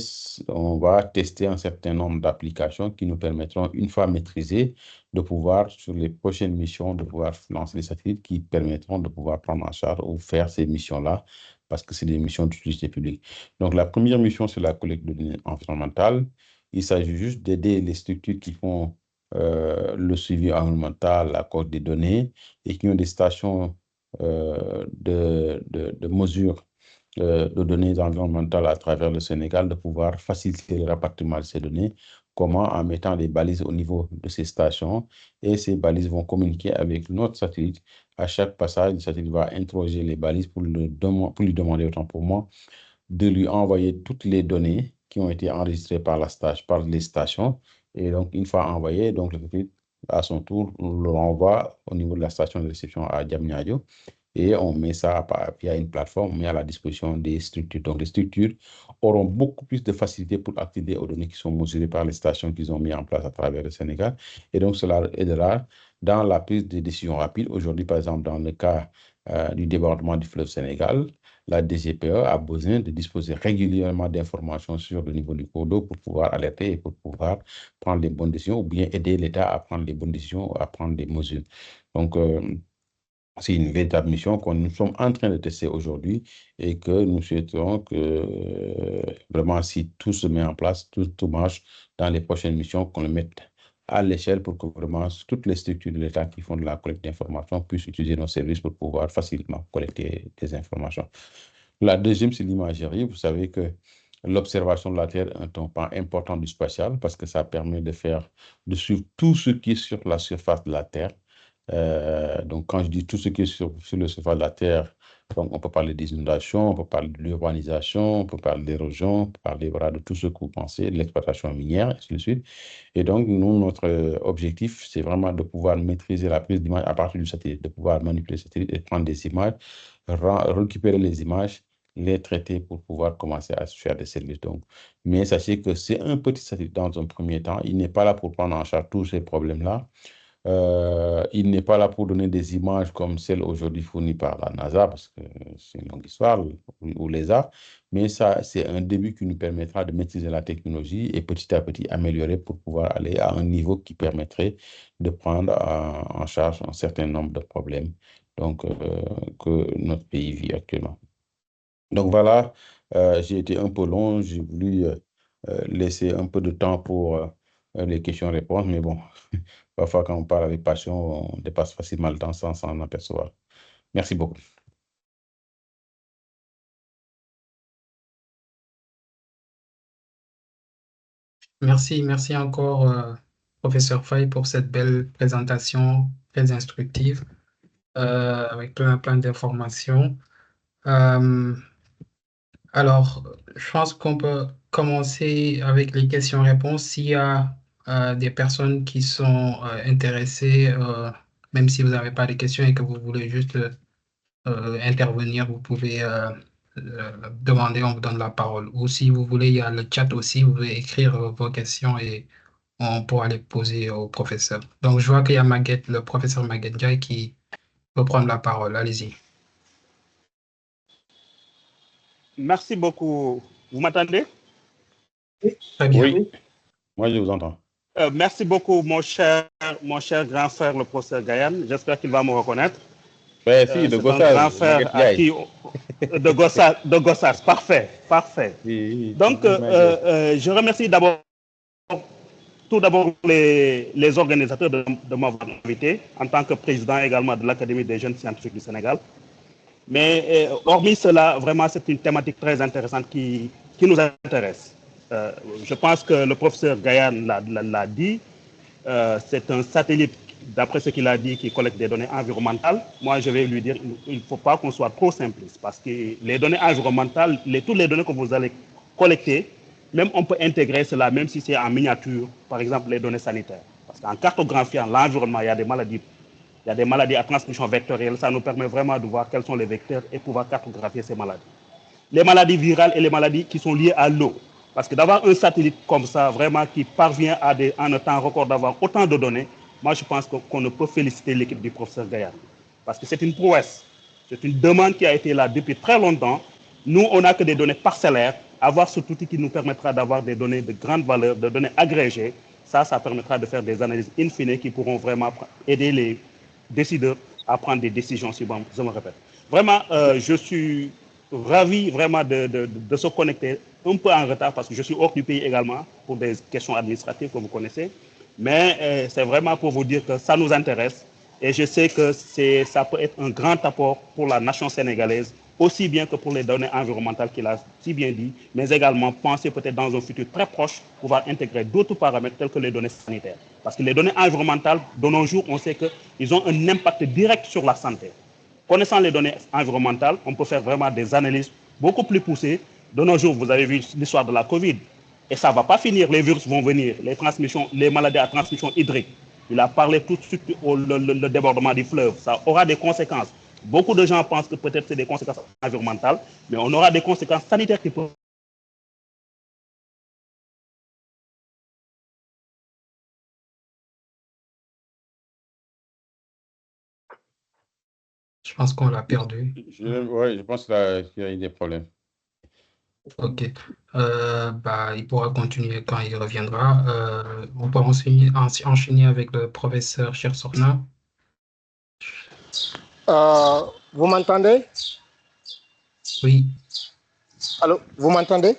on va tester un certain nombre d'applications qui nous permettront, une fois maîtrisées, de pouvoir, sur les prochaines missions, de pouvoir lancer des satellites qui permettront de pouvoir prendre en charge ou faire ces missions-là, parce que c'est des missions d'utilité publique. Donc, la première mission, c'est la collecte de données environnementales. Il s'agit juste d'aider les structures qui font le suivi environnemental, la collecte des données et qui ont des stations de mesure de données environnementales à travers le Sénégal, de pouvoir faciliter le rapatriement de ces données. Comment? En mettant des balises au niveau de ces stations et ces balises vont communiquer avec notre satellite. À chaque passage, le satellite va interroger les balises pour lui demander, autant pour moi, de lui envoyer toutes les données qui ont été enregistrées par les stations. Et donc, une fois envoyé, donc le satellite, à son tour, le renvoie au niveau de la station de réception à Diamniadio. Et on met ça via une plateforme, on met à la disposition des structures. Donc, les structures auront beaucoup plus de facilité pour accéder aux données qui sont mesurées par les stations qu'ils ont mis en place à travers le Sénégal. Et donc, cela aidera dans la prise de décision rapide. Aujourd'hui, par exemple, dans le cas du débordement du fleuve Sénégal, la DGPE a besoin de disposer régulièrement d'informations sur le niveau du cours d'eau pour pouvoir alerter et pour pouvoir prendre les bonnes décisions ou bien aider l'État à prendre les bonnes décisions, à prendre des mesures. Donc, c'est une véritable mission que nous sommes en train de tester aujourd'hui et que nous souhaitons que vraiment, si tout se met en place, tout marche dans les prochaines missions, qu'on le mette à l'échelle pour que vraiment toutes les structures de l'État qui font de la collecte d'informations puissent utiliser nos services pour pouvoir facilement collecter des informations. La deuxième, c'est l'imagerie. Vous savez que l'observation de la Terre est un pan important du spatial parce que ça permet de suivre tout ce qui est sur la surface de la Terre. Donc, quand je dis tout ce qui est sur le surface de la Terre, donc on peut parler des inondations, on peut parler de l'urbanisation, on peut parler d'érosion, on peut parler voilà, de tout ce que vous pensez, de l'exploitation minière, et ainsi de suite. Et donc, nous, notre objectif, c'est vraiment de pouvoir maîtriser la prise d'image à partir du satellite, de pouvoir manipuler le satellite et prendre des images, récupérer les images, les traiter pour pouvoir commencer à faire des services. Donc, mais sachez que c'est un petit satellite dans un premier temps. Il n'est pas là pour prendre en charge tous ces problèmes-là. Il n'est pas là pour donner des images comme celles aujourd'hui fournies par la NASA, parce que c'est une longue histoire, ou l'ESA, mais ça, c'est un début qui nous permettra de maîtriser la technologie et petit à petit améliorer pour pouvoir aller à un niveau qui permettrait de prendre en charge un certain nombre de problèmes donc, que notre pays vit actuellement. Donc voilà, j'ai été un peu long, j'ai voulu laisser un peu de temps pour les questions-réponses, mais bon, parfois quand on parle avec passion, on dépasse facilement le temps sans s'en apercevoir. Merci beaucoup. Merci encore, professeur Faye, pour cette belle présentation très instructive avec plein d'informations. Alors, je pense qu'on peut commencer avec les questions-réponses. S'il y a des personnes qui sont intéressées, même si vous n'avez pas de questions et que vous voulez juste intervenir, vous pouvez demander, on vous donne la parole. Ou si vous voulez, il y a le chat aussi, vous pouvez écrire vos questions et on pourra les poser au professeur. Donc, je vois qu'il y a Maguette, le professeur Maguette Ndiaye qui veut prendre la parole. Allez-y. Merci beaucoup. Vous m'entendez? Très bien. Oui, moi je vous entends. Merci beaucoup, mon cher grand frère, le professeur Gayan. J'espère qu'il va me reconnaître. Ben, si, de C'est un grand Gossas, frère Maguette à Ndiaye. qui... de Gossas. Parfait, parfait. Oui, Donc, je remercie tout d'abord les organisateurs de m'avoir invité en tant que président également de l'Académie des jeunes scientifiques du Sénégal. Mais hormis cela, vraiment, c'est une thématique très intéressante qui nous intéresse. Je pense que le professeur Gayan l'a dit. C'est un satellite, d'après ce qu'il a dit, qui collecte des données environnementales. Moi, je vais lui dire, il ne faut pas qu'on soit trop simpliste, parce que les données environnementales, toutes les données que vous allez collecter, même on peut intégrer cela, même si c'est en miniature, par exemple les données sanitaires. Parce qu'en cartographiant l'environnement, il y a des maladies à transmission vectorielle. Ça nous permet vraiment de voir quels sont les vecteurs et pouvoir cartographier ces maladies. Les maladies virales et les maladies qui sont liées à l'eau. Parce que d'avoir un satellite comme ça, vraiment qui parvient en un temps record d'avoir autant de données, moi je pense qu'on ne peut féliciter l'équipe du professeur Gaillard. Parce que c'est une prouesse. C'est une demande qui a été là depuis très longtemps. Nous, on n'a que des données parcellaires. Avoir cet outil qui nous permettra d'avoir des données de grande valeur, des données agrégées, ça permettra de faire des analyses in fine qui pourront vraiment aider les décideurs à prendre des décisions, si je me répète. Vraiment, je suis ravi vraiment de se connecter un peu en retard parce que je suis hors du pays également pour des questions administratives que vous connaissez. Mais c'est vraiment pour vous dire que ça nous intéresse et je sais que ça peut être un grand apport pour la nation sénégalaise, aussi bien que pour les données environnementales qu'il a si bien dit, mais également penser peut-être dans un futur très proche pouvoir intégrer d'autres paramètres tels que les données sanitaires. Parce que les données environnementales, de nos jours, on sait qu'ils ont un impact direct sur la santé. Connaissant les données environnementales, on peut faire vraiment des analyses beaucoup plus poussées. De nos jours, vous avez vu l'histoire de la Covid. Et ça ne va pas finir, les virus vont venir, les maladies à transmission hydrique. Il a parlé tout de suite le débordement du fleuve. Ça aura des conséquences. Beaucoup de gens pensent que peut-être c'est des conséquences environnementales, mais on aura des conséquences sanitaires qui peuvent Je pense qu'on l'a perdu. Oui, je pense qu'il y a eu des problèmes. OK. Il pourra continuer quand il reviendra. On peut enchaîner avec le professeur Chersorna. Vous m'entendez? Oui. Allô, vous m'entendez?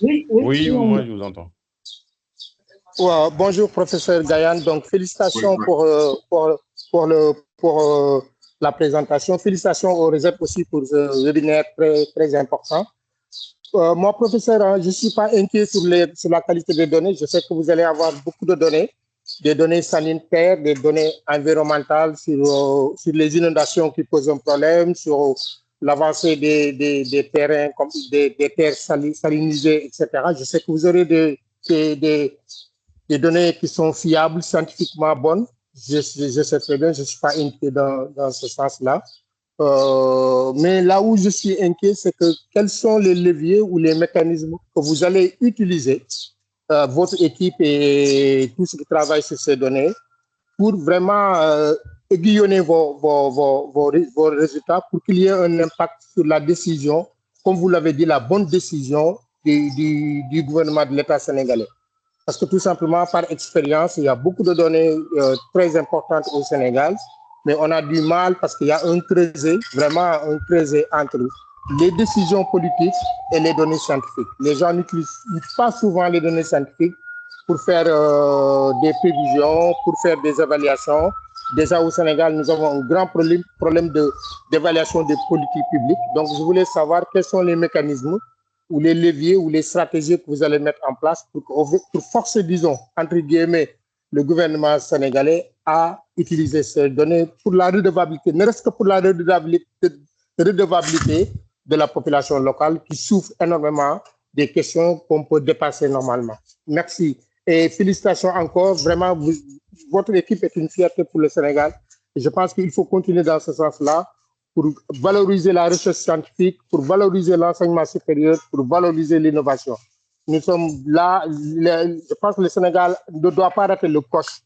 Oui, moi je vous entends. Bonjour, professeur Gayan. Donc, félicitations pour la présentation. Félicitations aux réserves aussi pour ce webinaire très, très important. Moi, professeur, je ne suis pas inquiet sur la qualité des données. Je sais que vous allez avoir beaucoup de données, des données sanitaires, des données environnementales sur les inondations qui posent un problème, sur l'avancée des terrains, comme des terres salinisées, etc. Je sais que vous aurez des données qui sont fiables, scientifiquement bonnes. Je sais très bien, je ne suis pas inquiet dans ce sens-là. Mais là où je suis inquiet, c'est que quels sont les leviers ou les mécanismes que vous allez utiliser, votre équipe et tous ceux qui travaillent sur ces données, pour vraiment aiguillonner vos résultats pour qu'il y ait un impact sur la décision, comme vous l'avez dit, la bonne décision du gouvernement de l'État sénégalais. Parce que tout simplement, par expérience, il y a beaucoup de données très importantes au Sénégal, mais on a du mal parce qu'il y a un creuset, vraiment un creuset entre les décisions politiques et les données scientifiques. Les gens n'utilisent pas souvent les données scientifiques pour faire des prévisions, pour faire des évaluations. Déjà au Sénégal, nous avons un grand problème d'évaluation des politiques publiques. Donc, je voulais savoir quels sont les mécanismes ou les leviers ou les stratégies que vous allez mettre en place pour forcer, disons, entre guillemets, le gouvernement sénégalais à utiliser ces données pour la redevabilité, ne reste que pour la redevabilité de la population locale qui souffre énormément des questions qu'on peut dépasser normalement. Merci. Et félicitations encore. Vraiment, votre équipe est une fierté pour le Sénégal. Et je pense qu'il faut continuer dans ce sens-là pour valoriser la recherche scientifique, pour valoriser l'enseignement supérieur, pour valoriser l'innovation. Nous sommes là, je pense que le Sénégal ne doit pas rater le coche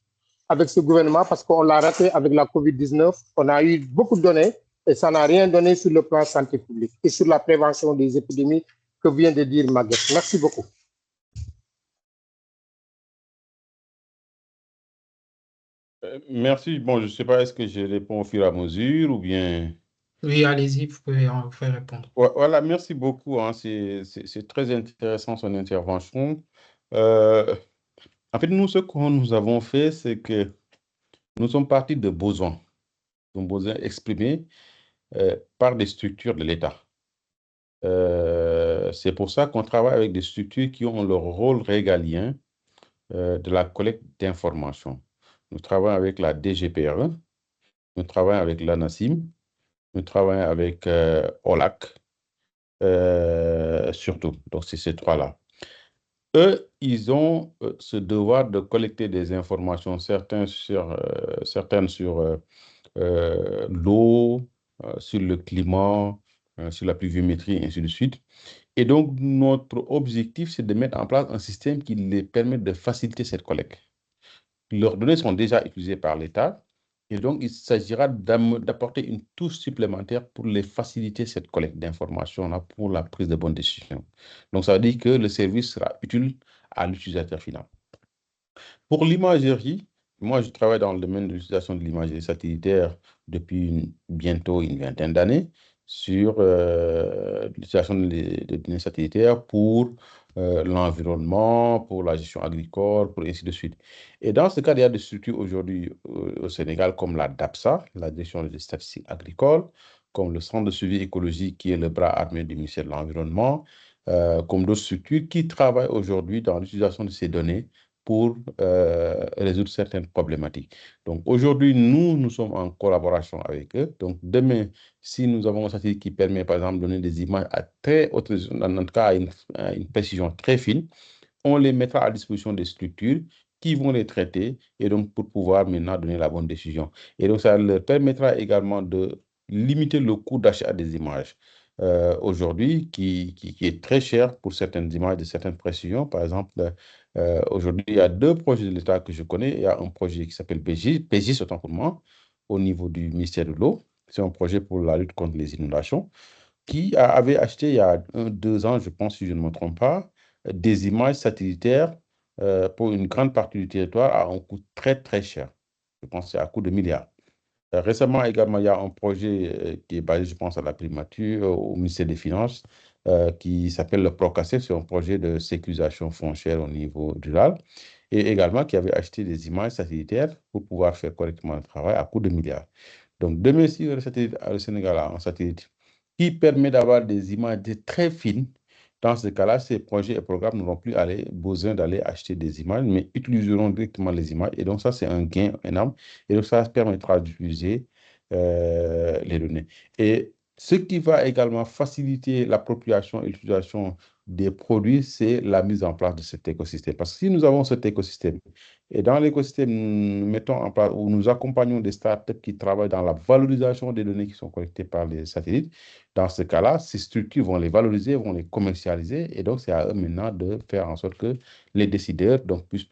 avec ce gouvernement parce qu'on l'a raté avec la COVID-19. On a eu beaucoup de données et ça n'a rien donné sur le plan santé publique et sur la prévention des épidémies que vient de dire Maguette. Merci beaucoup. Merci. Bon, je ne sais pas, est-ce que je réponds au fur et à mesure ou bien... Oui, allez-y, vous pouvez en faire répondre. Voilà, merci beaucoup. Hein. C'est très intéressant son intervention. En fait, nous, ce que nous avons fait, c'est que nous sommes partis de besoins exprimés par des structures de l'État. C'est pour ça qu'on travaille avec des structures qui ont leur rôle régalien de la collecte d'informations. Nous travaillons avec la DGPRE, nous travaillons avec l'ANACIM, nous travaillons avec OLAC, surtout. Donc, c'est ces trois-là. Eux, ils ont ce devoir de collecter des informations, certaines sur l'eau, sur le climat, sur la pluviométrie, et ainsi de suite. Et donc, notre objectif, c'est de mettre en place un système qui les permet de faciliter cette collecte. Leurs données sont déjà utilisées par l'État. Et donc, il s'agira d'apporter une touche supplémentaire pour les faciliter cette collecte d'informations-là pour la prise de bonnes décisions. Donc, ça veut dire que le service sera utile à l'utilisateur final. Pour l'imagerie, moi, je travaille dans le domaine de l'utilisation de l'imagerie satellitaire depuis bientôt une vingtaine d'années sur l'utilisation de données satellitaires pour l'environnement, pour la gestion agricole, pour ainsi de suite. Et dans ce cas, il y a des structures aujourd'hui au Sénégal comme la DAPSA, la Direction des statistiques agricoles, comme le Centre de suivi écologique qui est le bras armé du ministère de l'Environnement, comme d'autres structures qui travaillent aujourd'hui dans l'utilisation de ces données pour résoudre certaines problématiques. Donc aujourd'hui, nous sommes en collaboration avec eux. Donc demain, si nous avons un satellite qui permet par exemple de donner des images à très haute résolution, en tout cas à une précision très fine, on les mettra à disposition des structures qui vont les traiter et donc pour pouvoir maintenant donner la bonne décision. Et donc ça leur permettra également de limiter le coût d'achat des images. Aujourd'hui, qui est très cher pour certaines images de certaines précisions. Par exemple, aujourd'hui, il y a 2 projets de l'État que je connais. Il y a un projet qui s'appelle PGIS, autant pour moi, au niveau du ministère de l'Eau, C'est un projet pour la lutte contre les inondations qui avait acheté il y a 2 ans, je pense, si je ne me trompe pas, des images satellitaires pour une grande partie du territoire à un coût très, très cher. Je pense que c'est à coût de milliards. Récemment également, il y a un projet qui est basé, je pense, à la primature, au ministère des Finances, qui s'appelle le PROCASSEF. C'est un projet de sécurisation foncière au niveau rural et également qui avait acheté des images satellitaires pour pouvoir faire correctement le travail à coût de milliards. Donc, demain, si le Sénégal a un satellite qui permet d'avoir des images très fines, dans ce cas-là, ces projets et programmes n'auront plus besoin d'aller acheter des images, mais utiliseront directement les images. Et donc, ça, c'est un gain énorme. Et donc, ça permettra d'utiliser les données. Et ce qui va également faciliter l'appropriation et l'utilisation des produits, c'est la mise en place de cet écosystème. Parce que si nous avons cet écosystème, et dans l'écosystème, nous mettons en place ou nous accompagnons des startups qui travaillent dans la valorisation des données qui sont collectées par les satellites, dans ce cas-là, ces structures vont les valoriser, vont les commercialiser, et donc c'est à eux maintenant de faire en sorte que les décideurs donc, puissent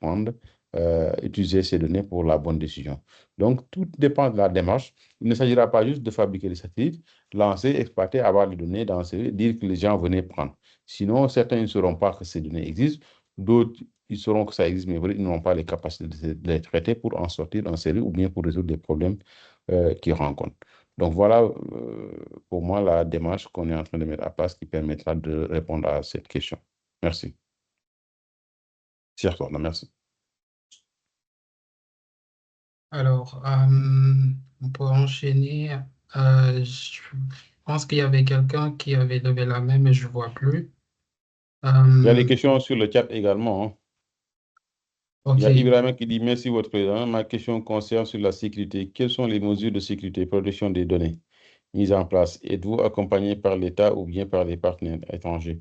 utiliser ces données pour la bonne décision. Donc, tout dépend de la démarche. Il ne s'agira pas juste de fabriquer des satellites, lancer, exploiter, avoir les données dans ces, dire que les gens venaient prendre. Sinon, certains ne sauront pas que ces données existent, d'autres, ils sauront que ça existe, mais ils n'ont pas les capacités de les traiter pour en sortir en série ou bien pour résoudre des problèmes qu'ils rencontrent. Donc, voilà pour moi la démarche qu'on est en train de mettre à place qui permettra de répondre à cette question. Merci. Cher Corne, merci. Alors, on peut enchaîner. Je pense qu'il y avait quelqu'un qui avait levé la main, mais je ne vois plus. Il y a des questions sur le chat également. Hein. Ok. Il y a Ibrahim qui dit « Merci, votre président. Ma question concerne sur la sécurité. Quelles sont les mesures de sécurité et protection des données mises en place? Êtes-vous accompagné par l'État ou bien par les partenaires étrangers ?»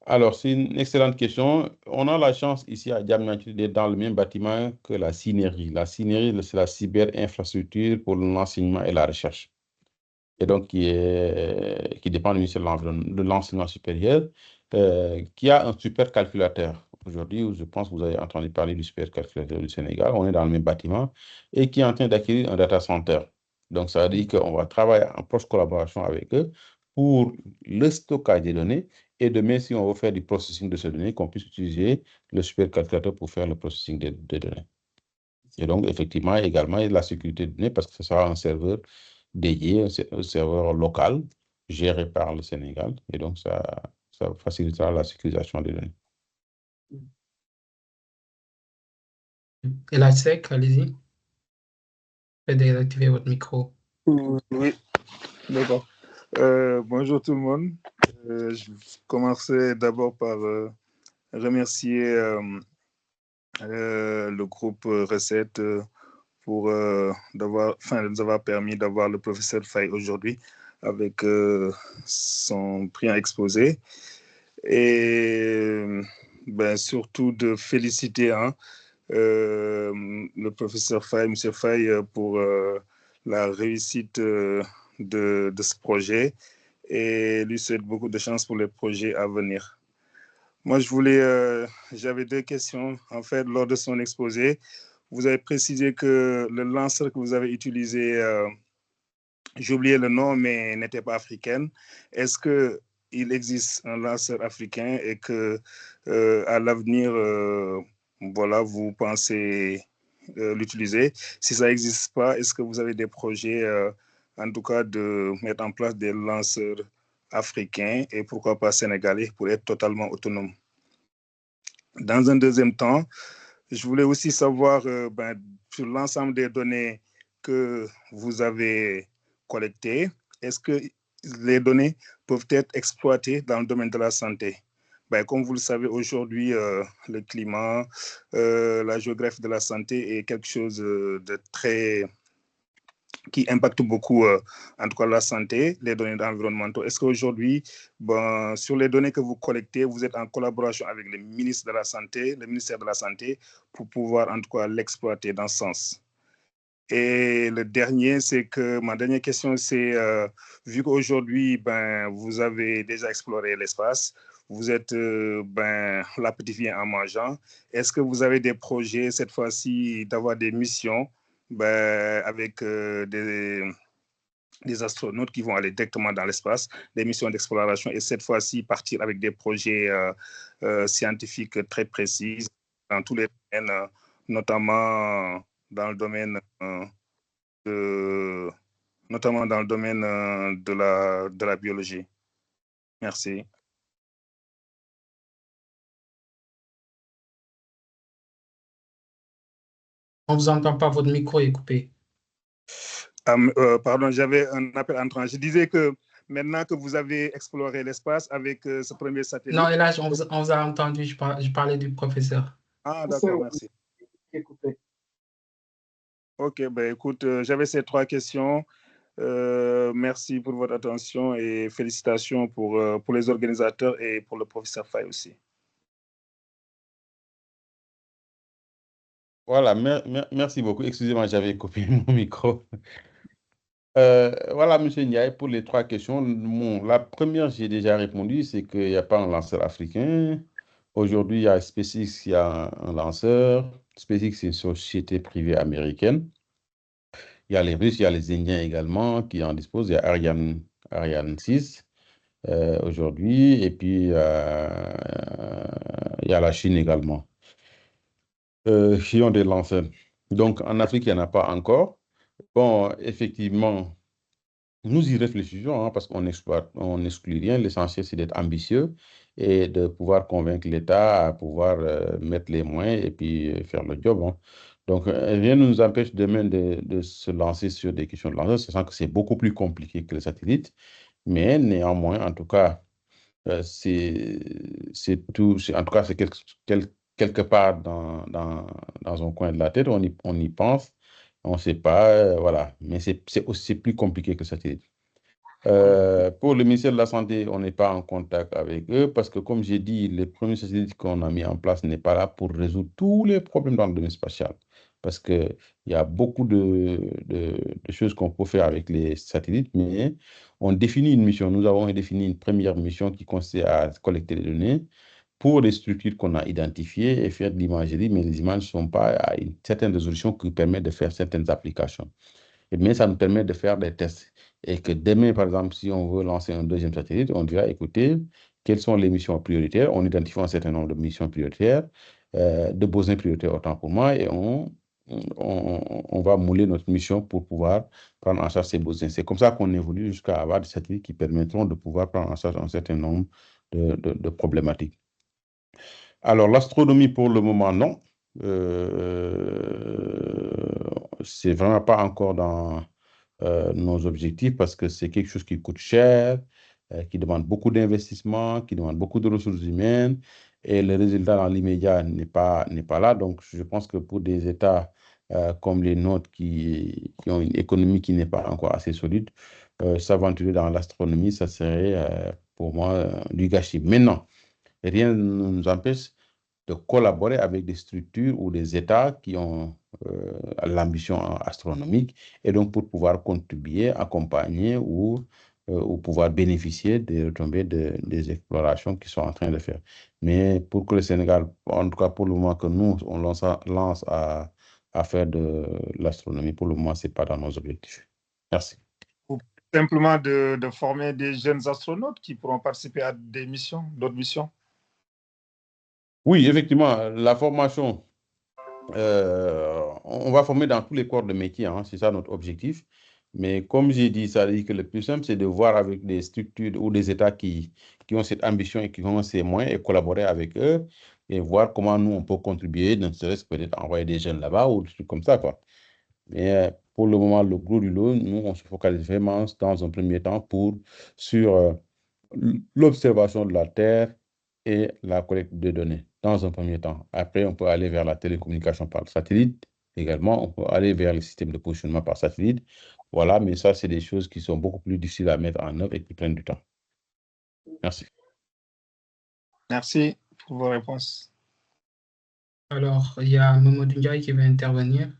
Alors, c'est une excellente question. On a la chance ici à Diamniadio d'être dans le même bâtiment que la CNRI. La CNRI, c'est la cyberinfrastructure pour l'enseignement et la recherche. Et donc, qui dépend du ministère de l'enseignement supérieur, qui a un supercalculateur. Aujourd'hui, je pense que vous avez entendu parler du supercalculateur du Sénégal. On est dans le même bâtiment et qui est en train d'acquérir un data center. Donc, ça veut dire qu'on va travailler en proche collaboration avec eux pour le stockage des données. Et demain, si on veut faire du processing de ces données, qu'on puisse utiliser le supercalculateur pour faire le processing des données. Et donc, effectivement, également, il y a la sécurité des données parce que ce sera un serveur dédié, un serveur local géré par le Sénégal. Et donc, ça facilitera la sécurisation des données. Et la SEC, allez-y. Faites désactiver votre micro. Oui, d'accord. Bonjour tout le monde. Je commencerai d'abord par remercier le groupe Recette pour nous avoir permis d'avoir le professeur Faye aujourd'hui avec son brillant exposé. Et surtout de féliciter le professeur Faye, M. Faye, pour la réussite de ce projet et lui souhaite beaucoup de chance pour les projets à venir. Moi, j'avais 2 questions. En fait, lors de son exposé, vous avez précisé que le lanceur que vous avez utilisé, j'ai oublié le nom, mais n'était pas africain. Est-ce qu'il existe un lanceur africain et que à l'avenir, vous pensez l'utiliser? Si ça n'existe pas, est-ce que vous avez des projets, en tout cas, de mettre en place des lanceurs africains et pourquoi pas sénégalais pour être totalement autonome? Dans un deuxième temps, je voulais aussi savoir sur l'ensemble des données que vous avez collectées, est-ce que les données peuvent être exploitées dans le domaine de la santé? Comme vous le savez, aujourd'hui, le climat, la géographie de la santé est quelque chose de très qui impacte beaucoup, en tout cas, la santé, les données environnementales. Est-ce qu'aujourd'hui, sur les données que vous collectez, vous êtes en collaboration avec le ministère de la Santé, pour pouvoir, en tout cas, l'exploiter dans ce sens? Et le dernier, ma dernière question, c'est, vu qu'aujourd'hui, vous avez déjà exploré l'espace, vous êtes l'appétit vient en mangeant, est-ce que vous avez des projets, cette fois-ci, d'avoir des missions avec des astronautes qui vont aller directement dans l'espace, des missions d'exploration, et cette fois-ci partir avec des projets scientifiques très précis dans tous les domaines, notamment dans le domaine de la biologie. Merci. On ne vous entend pas, votre micro est coupé. Pardon, j'avais un appel entrant. Je disais que maintenant que vous avez exploré l'espace avec ce premier satellite... Non, et là, on vous a entendu, je parlais du professeur. Ah, d'accord, merci. Ok, ben écoute, j'avais ces 3 questions. Merci pour votre attention et félicitations pour les organisateurs et pour le professeur Faye aussi. Voilà, merci beaucoup. Excusez-moi, j'avais coupé mon micro. Voilà, M. Ndiaye, pour les 3 questions. Bon, la première, j'ai déjà répondu, c'est qu'il n'y a pas un lanceur africain. Aujourd'hui, il y a SpaceX, il y a un lanceur. SpaceX, c'est une société privée américaine. Il y a les Russes, il y a les Indiens également qui en disposent. Il y a Ariane 6 aujourd'hui. Et puis, il y a la Chine également qui ont des lanceurs. Donc, en Afrique, il n'y en a pas encore. Bon, effectivement, nous y réfléchissons parce qu'on n'exclut rien. L'essentiel, c'est d'être ambitieux et de pouvoir convaincre l'État à pouvoir mettre les moyens et puis faire le job. Donc, rien ne nous empêche demain de se lancer sur des questions de lancement, sachant que c'est beaucoup plus compliqué que les satellites. Mais néanmoins, en tout cas, c'est tout. En tout cas, c'est quelque part dans un coin de la tête, on y pense. On ne sait pas, voilà, mais c'est aussi plus compliqué que le satellite. Pour le ministère de la Santé, on n'est pas en contact avec eux parce que, comme j'ai dit, les premiers satellites qu'on a mis en place n'est pas là pour résoudre tous les problèmes dans le domaine spatial. Parce qu'il y a beaucoup de choses qu'on peut faire avec les satellites, mais on définit une mission. Nous avons défini une première mission qui consiste à collecter les données pour les structures qu'on a identifiées et faire de l'imagerie, mais les images ne sont pas à une certaine résolution qui permet de faire certaines applications. Mais ça nous permet de faire des tests. Et que demain, par exemple, si on veut lancer un deuxième satellite, on dira, écoutez, quelles sont les missions prioritaires? On identifie un certain nombre de missions prioritaires, de besoins prioritaires autant pour moi, et on va mouler notre mission pour pouvoir prendre en charge ces besoins. C'est comme ça qu'on évolue jusqu'à avoir des satellites qui permettront de pouvoir prendre en charge un certain nombre de problématiques. Alors, l'astronomie, pour le moment, non. C'est vraiment pas encore dans nos objectifs parce que c'est quelque chose qui coûte cher, qui demande beaucoup d'investissement, qui demande beaucoup de ressources humaines et le résultat dans l'immédiat n'est pas là. Donc, je pense que pour des États comme les nôtres qui ont une économie qui n'est pas encore assez solide, s'aventurer dans l'astronomie, ça serait pour moi du gâchis. Maintenant, rien ne nous empêche de collaborer avec des structures ou des États qui ont l'ambition astronomique et donc pour pouvoir contribuer, accompagner ou pouvoir bénéficier des retombées des explorations qu'ils sont en train de faire. Mais pour que le Sénégal, en tout cas pour le moment que nous, on lance à faire de l'astronomie, pour le moment, ce n'est pas dans nos objectifs. Merci. Ou simplement de former des jeunes astronautes qui pourront participer à des missions, d'autres missions. Oui, effectivement, la formation, on va former dans tous les corps de métier, c'est ça notre objectif. Mais comme j'ai dit, ça dit que le plus simple, c'est de voir avec des structures ou des États qui ont cette ambition et qui ont ces moyens et collaborer avec eux et voir comment nous, on peut contribuer, ne serait-ce peut-être envoyer des jeunes là-bas ou des trucs comme ça, quoi. Mais pour le moment, le gros du lot, nous, on se focalise vraiment dans un premier temps sur l'observation de la Terre et la collecte de données dans un premier temps. Après, on peut aller vers la télécommunication par satellite. Également, on peut aller vers le système de positionnement par satellite. Voilà, mais ça, c'est des choses qui sont beaucoup plus difficiles à mettre en œuvre et qui prennent du temps. Merci. Merci pour vos réponses. Alors, il y a Mamadou Ndiaye qui va intervenir.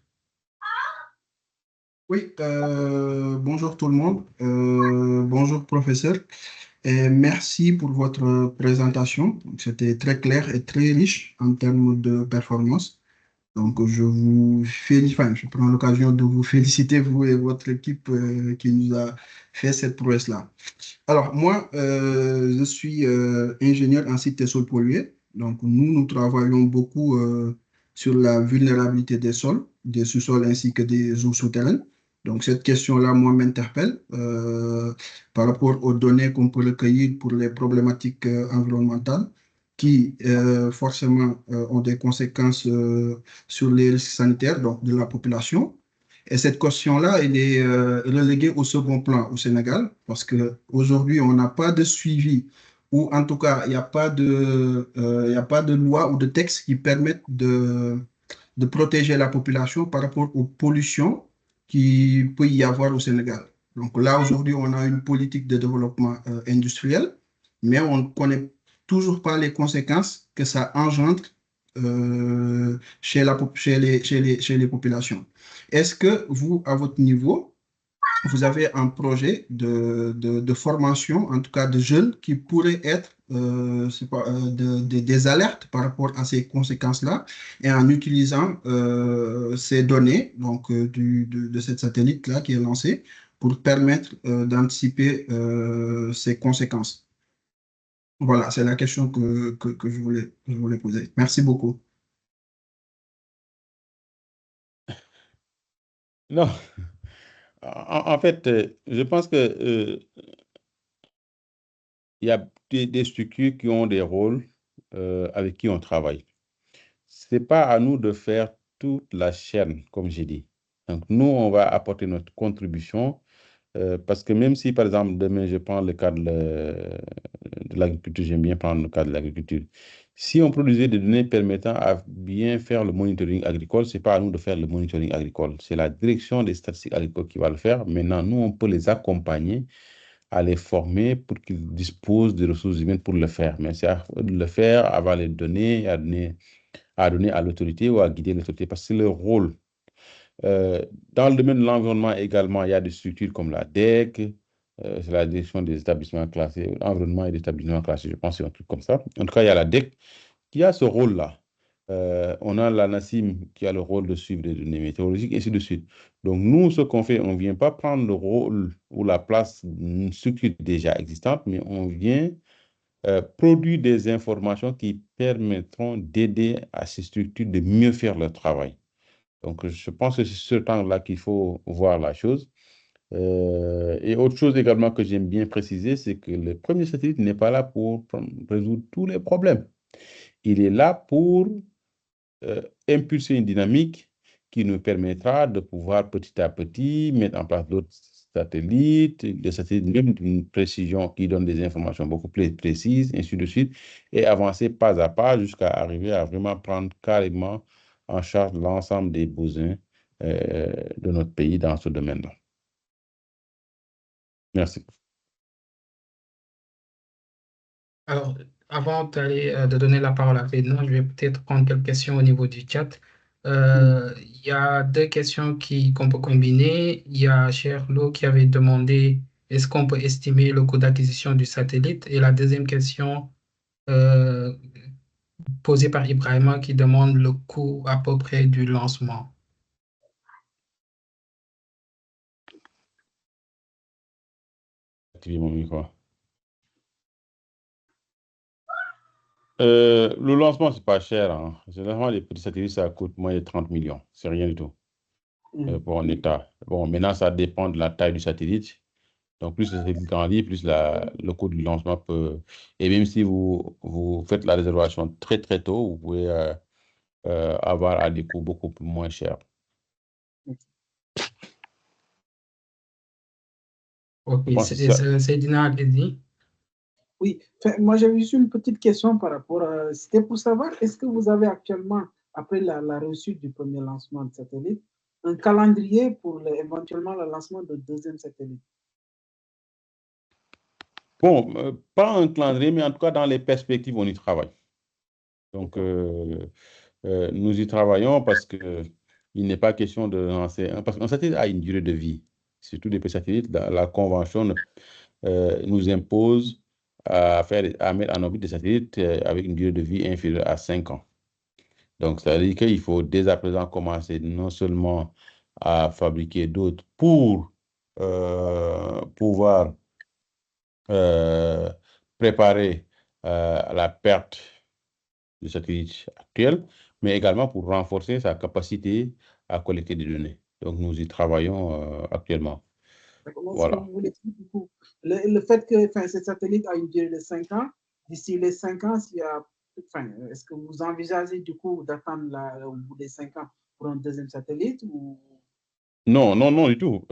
Oui, bonjour tout le monde. Bonjour professeur. Et merci pour votre présentation. C'était très clair et très riche en termes de performance. Donc, je vous félicite, enfin, je prends l'occasion de vous féliciter, vous et votre équipe qui nous a fait cette prouesse-là. Alors, moi, je suis ingénieur en sites et sols pollués. Donc, nous travaillons beaucoup sur la vulnérabilité des sols, des sous-sols ainsi que des eaux souterraines. Donc, cette question-là, moi, m'interpelle par rapport aux données qu'on peut recueillir pour les problématiques environnementales qui, forcément, ont des conséquences sur les risques sanitaires donc, de la population. Et cette question-là, elle est reléguée au second plan au Sénégal parce qu'aujourd'hui, on n'a pas de suivi ou en tout cas, il n'y a pas il y a pas de loi ou de texte qui permettent de protéger la population par rapport aux pollutions qu'il peut y avoir au Sénégal. Donc là, aujourd'hui, on a une politique de développement industriel, mais on ne connaît toujours pas les conséquences que ça engendre chez les populations. Est-ce que vous, à votre niveau, vous avez un projet de formation, en tout cas de jeunes, qui pourraient être des alertes par rapport à ces conséquences-là et en utilisant ces données donc, de cette satellite-là qui est lancée pour permettre d'anticiper ces conséquences? Voilà, c'est la question que je voulais poser. Merci beaucoup. Non, en fait, je pense que il y a des structures qui ont des rôles avec qui on travaille. C'est pas à nous de faire toute la chaîne, comme j'ai dit. Donc, nous, on va apporter notre contribution parce que même si, par exemple, demain, je prends le cas de l'agriculture, j'aime bien prendre le cas de l'agriculture. Si on produisait des données permettant à bien faire le monitoring agricole, ce n'est pas à nous de faire le monitoring agricole. C'est la direction des statistiques agricoles qui va le faire. Maintenant, nous, on peut les accompagner, à les former pour qu'ils disposent des ressources humaines pour le faire. Mais c'est à eux de le faire, avoir les données, à donner à l'autorité ou à guider l'autorité, parce que c'est leur rôle. Dans le domaine de l'environnement également, il y a des structures comme la DEC, c'est la direction des établissements classés, environnement et des établissements classés, je pense, c'est un truc comme ça. En tout cas, il y a la DEC qui a ce rôle-là. On a la NACIM qui a le rôle de suivre les données météorologiques, et ainsi de suite. Donc, nous, ce qu'on fait, on ne vient pas prendre le rôle ou la place d'une structure déjà existante, mais on vient produire des informations qui permettront d'aider à ces structures de mieux faire leur travail. Donc, je pense que c'est ce temps-là qu'il faut voir la chose. Et autre chose également que j'aime bien préciser, c'est que le premier satellite n'est pas là pour résoudre tous les problèmes. Il est là pour impulser une dynamique qui nous permettra de pouvoir petit à petit mettre en place d'autres satellites, des satellites même d'une précision qui donne des informations beaucoup plus précises, ainsi de suite, et avancer pas à pas jusqu'à arriver à vraiment prendre carrément en charge l'ensemble des besoins de notre pays dans ce domaine-là. Merci. Alors, avant de donner la parole à Fedna, je vais peut-être prendre quelques questions au niveau du chat. Il y a deux questions qu'on peut combiner. Il y a Cherlo qui avait demandé est-ce qu'on peut estimer le coût d'acquisition du satellite? Et la deuxième question euh, posée par Ibrahima qui demande le coût à peu près du lancement. Activez mon micro. Le lancement, c'est pas cher. Hein. Généralement, les petits satellites, ça coûte moins de 30 millions. C'est rien du tout pour un État. Bon, maintenant, ça dépend de la taille du satellite. Donc, plus le satellite grandit, plus le coût du lancement peut... Et même si vous faites la réservation très, très tôt, vous pouvez avoir à des coûts beaucoup moins chers. Ok, c'est Dina Aledi. Oui, moi j'avais juste une petite question par rapport à... C'était pour savoir, est-ce que vous avez actuellement, après la réussite du premier lancement de satellite, un calendrier pour éventuellement le lancement de deuxième satellite? Bon, pas un calendrier, mais en tout cas, dans les perspectives, on y travaille. Donc, nous y travaillons parce qu'il n'est pas question de lancer... Parce qu'un satellite a une durée de vie. Surtout des petits satellites, la convention nous impose à mettre en orbite des satellites avec une durée de vie inférieure à 5 ans. Donc, ça veut dire qu'il faut dès à présent commencer non seulement à fabriquer d'autres pour pouvoir préparer la perte du satellite actuel, mais également pour renforcer sa capacité à collecter des données. Donc, nous y travaillons actuellement. Comment est-ce que Voilà. vous voulez dire, du coup, le fait que ce satellite a une durée de 5 ans, d'ici les 5 ans, est-ce que vous envisagez du coup d'attendre au bout des 5 ans pour un deuxième satellite ou... Non, non, non, du tout.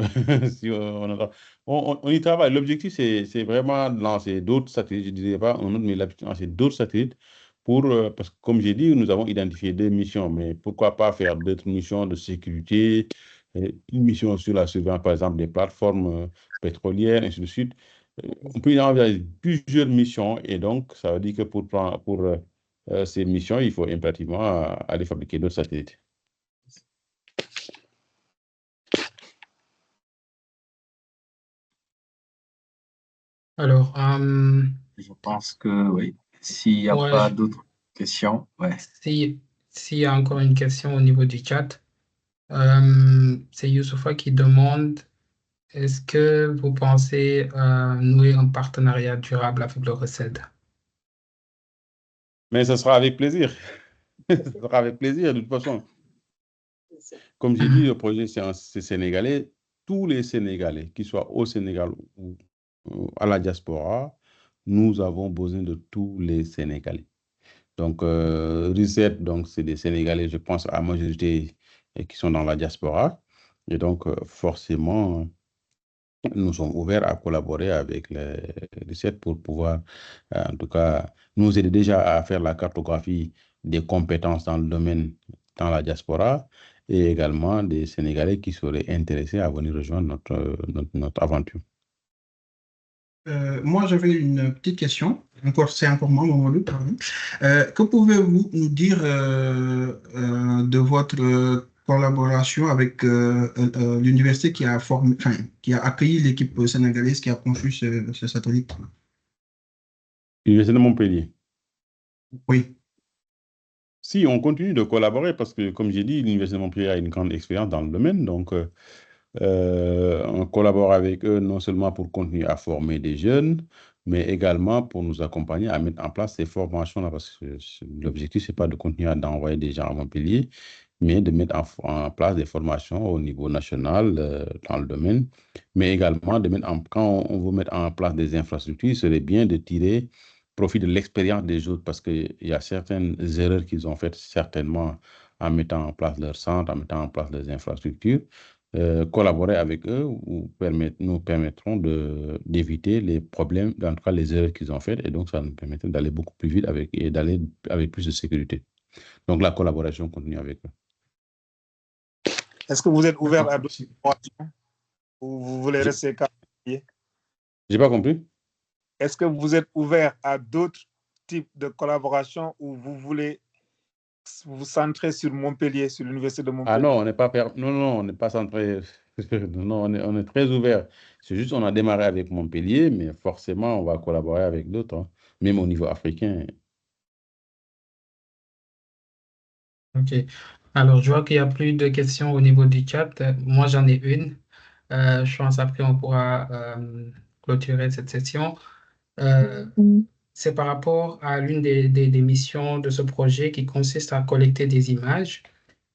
Si on y travaille. L'objectif, c'est vraiment de lancer d'autres satellites. Je ne dirais pas un autre, mais l'objectif, lancer d'autres satellites parce que, comme j'ai dit, nous avons identifié des missions, mais pourquoi pas faire d'autres missions de sécurité, une mission sur la surveillance, par exemple, des plateformes pétrolières, ainsi de suite. On peut y envisager plusieurs missions, et donc, ça veut dire que pour ces missions, il faut impérativement aller fabriquer d'autres satellites. Alors, Je pense que oui. S'il n'y a ouais, pas d'autres questions, ouais. s'il y a encore une question au niveau du chat, c'est Youssoufa qui demande, est-ce que vous pensez nouer un partenariat durable avec le RECED? Mais ce sera avec plaisir. Ce sera avec plaisir, de toute façon. Comme j'ai dit, le projet, c'est sénégalais. Tous les Sénégalais, qu'ils soient au Sénégal ou à la diaspora, nous avons besoin de tous les Sénégalais. Donc, Reset, donc, c'est des Sénégalais, je pense, à majorité qui sont dans la diaspora. Et donc, forcément, nous sommes ouverts à collaborer avec les Reset pour pouvoir, en tout cas, nous aider déjà à faire la cartographie des compétences dans le domaine, dans la diaspora, et également des Sénégalais qui seraient intéressés à venir rejoindre notre aventure. Moi, j'avais une petite question. C'est encore moi, Mamadou, pardon. Que pouvez-vous nous dire de votre collaboration avec l'université qui a qui a accueilli l'équipe sénégalaise qui a conçu ce satellite? L'Université de Montpellier. Oui. Si, on continue de collaborer parce que, comme j'ai dit, l'Université de Montpellier a une grande expérience dans le domaine. Donc, on collabore avec eux non seulement pour continuer à former des jeunes, mais également pour nous accompagner à mettre en place ces formations-là. Parce que l'objectif, ce n'est pas de continuer d'envoyer des gens à Montpellier, mais de mettre en place des formations au niveau national dans le domaine. Mais également, quand on veut mettre en place des infrastructures, il serait bien de tirer profit de l'expérience des autres parce qu'il y a certaines erreurs qu'ils ont faites certainement en mettant en place leur centre, en mettant en place leurs infrastructures. Collaborer avec eux nous permettront d'éviter les problèmes, en tout cas les erreurs qu'ils ont faites, et donc ça nous permettra d'aller beaucoup plus vite et d'aller avec plus de sécurité. Donc la collaboration continue avec eux. Est-ce que vous êtes ouvert à d'autres collaborations ou vous voulez rester calme? J'ai pas compris. Est-ce que vous êtes ouvert à d'autres types de collaborations ou vous voulez vous centrer sur Montpellier, sur l'Université de Montpellier? Ah non, on n'est pas non, on n'est pas centré. Non, on est très ouvert. C'est juste on a démarré avec Montpellier, mais forcément, on va collaborer avec d'autres, hein, même au niveau africain. Ok. Alors, je vois qu'il n'y a plus de questions au niveau du chat. Moi, j'en ai une. Je pense après, on pourra clôturer cette session. C'est par rapport à l'une des missions de ce projet qui consiste à collecter des images.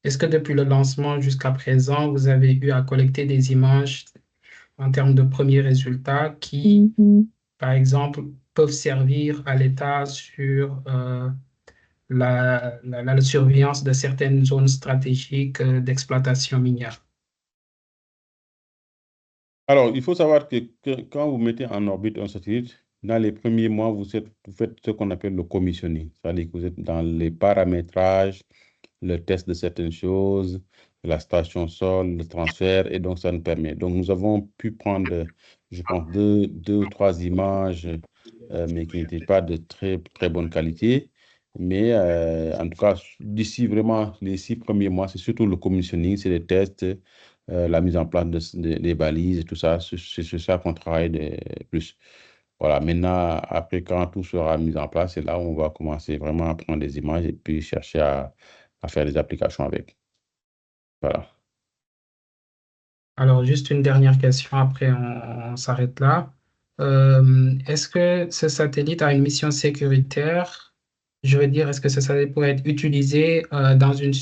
Est-ce que depuis le lancement jusqu'à présent, vous avez eu à collecter des images en termes de premiers résultats qui, par exemple, peuvent servir à l'État sur la surveillance de certaines zones stratégiques d'exploitation minière? Alors, il faut savoir que quand vous mettez en orbite un satellite, dans les premiers mois, vous faites ce qu'on appelle le commissioning. C'est-à-dire que vous êtes dans les paramétrages, le test de certaines choses, la station sol, le transfert, et donc ça nous permet. Donc, nous avons pu prendre, je pense, deux ou trois images, mais qui n'étaient pas de très, très bonne qualité. Mais en tout cas, d'ici vraiment les 6 premiers mois, c'est surtout le commissioning, c'est les tests, la mise en place des balises et tout ça. C'est sur ça qu'on travaille plus. Voilà, maintenant, après, quand tout sera mis en place, c'est là où on va commencer vraiment à prendre des images et puis chercher à à faire des applications avec. Voilà. Alors, juste une dernière question, après on s'arrête là. Est-ce que ce satellite a une mission sécuritaire? Je veux dire, est-ce que ce satellite pourrait être utilisé dans une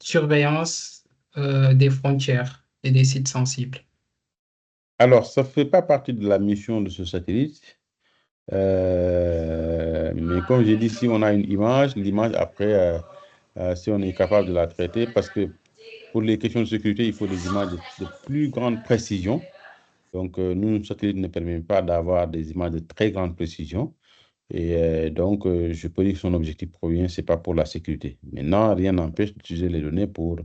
surveillance des frontières et des sites sensibles? Alors, ça ne fait pas partie de la mission de ce satellite. Mais comme j'ai dit, si on a une image, l'image après, si on est capable de la traiter, parce que pour les questions de sécurité, il faut des images de plus grande précision. Donc, nous, notre satellite ne permet pas d'avoir des images de très grande précision. Et donc, je peux dire que son objectif premier, ce n'est pas pour la sécurité. Maintenant, rien n'empêche d'utiliser les données pour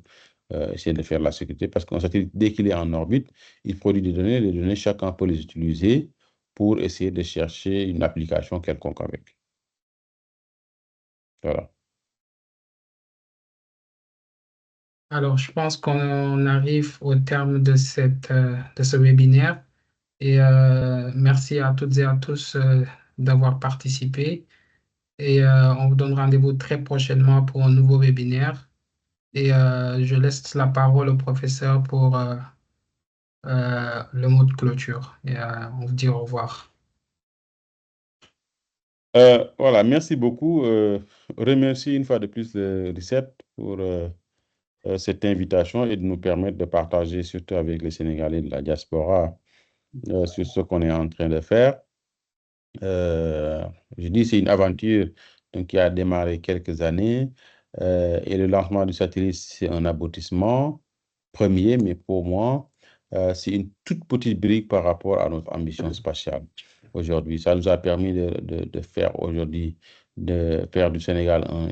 essayer de faire la sécurité, parce qu'un satellite, dès qu'il est en orbite, il produit des données. Les données, chacun peut les utiliser pour essayer de chercher une application quelconque avec. Voilà. Alors, je pense qu'on arrive au terme de de ce webinaire et merci à toutes et à tous d'avoir participé et on vous donne rendez-vous très prochainement pour un nouveau webinaire et je laisse la parole au professeur pour le mot de clôture et on vous dit au revoir. Voilà, merci beaucoup. Remercie une fois de plus le RICEP pour cette invitation et de nous permettre de partager, surtout avec les Sénégalais de la diaspora, sur ce qu'on est en train de faire. Je dis c'est une aventure donc, qui a démarré quelques années et le lancement du satellite, c'est un aboutissement premier, mais pour moi, c'est une toute petite brique par rapport à notre ambition spatiale aujourd'hui. Ça nous a permis de faire aujourd'hui, de faire du Sénégal un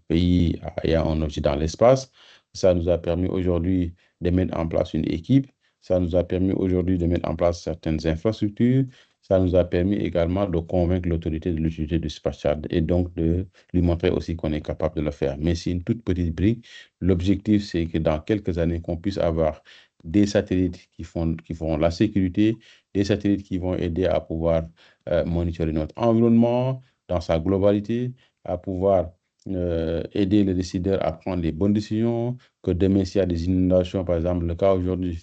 pays ayant un objet dans l'espace. Ça nous a permis aujourd'hui de mettre en place une équipe. Ça nous a permis aujourd'hui de mettre en place certaines infrastructures. Ça nous a permis également de convaincre l'autorité de l'utilité du spatial et donc de lui montrer aussi qu'on est capable de le faire. Mais c'est une toute petite brique. L'objectif, c'est que dans quelques années, qu'on puisse avoir des satellites qui feront la sécurité, des satellites qui vont aider à pouvoir monitorer notre environnement dans sa globalité, à pouvoir aider les décideurs à prendre les bonnes décisions, que demain, s'il y a des inondations, par exemple, le cas aujourd'hui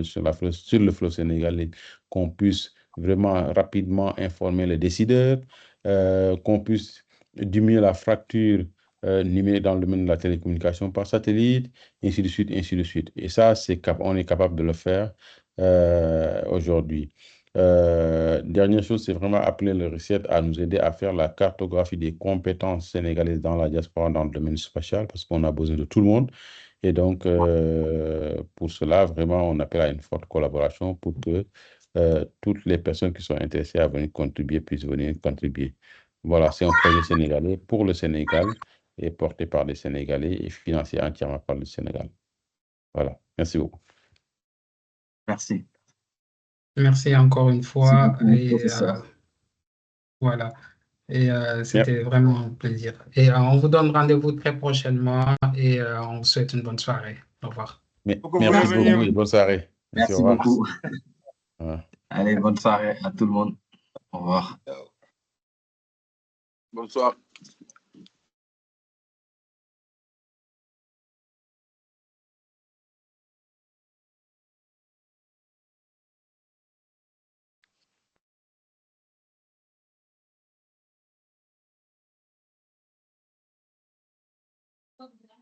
sur le fleuve sénégalais, qu'on puisse vraiment rapidement informer les décideurs, qu'on puisse diminuer la fracture numérique dans le domaine de la télécommunication par satellite, ainsi de suite, ainsi de suite. Et ça, on est capable de le faire aujourd'hui. Dernière chose, c'est vraiment appeler le RICET à nous aider à faire la cartographie des compétences sénégalaises dans la diaspora, dans le domaine spatial, parce qu'on a besoin de tout le monde. Et donc, pour cela, vraiment, on appelle à une forte collaboration pour que toutes les personnes qui sont intéressées à venir contribuer puissent venir contribuer. Voilà, c'est un projet sénégalais pour le Sénégal et porté par les Sénégalais et financé entièrement par le Sénégal. Voilà, merci beaucoup. Merci. Merci encore une Merci fois beaucoup, et professeur. voilà. Et c'était vraiment un plaisir. Et on vous donne rendez-vous très prochainement et on vous souhaite une bonne soirée. Au revoir. Merci beaucoup et bonne soirée. Merci au revoir. beaucoup. Ouais. Allez, bonne soirée à tout le monde. Au revoir. Bonsoir. Okay.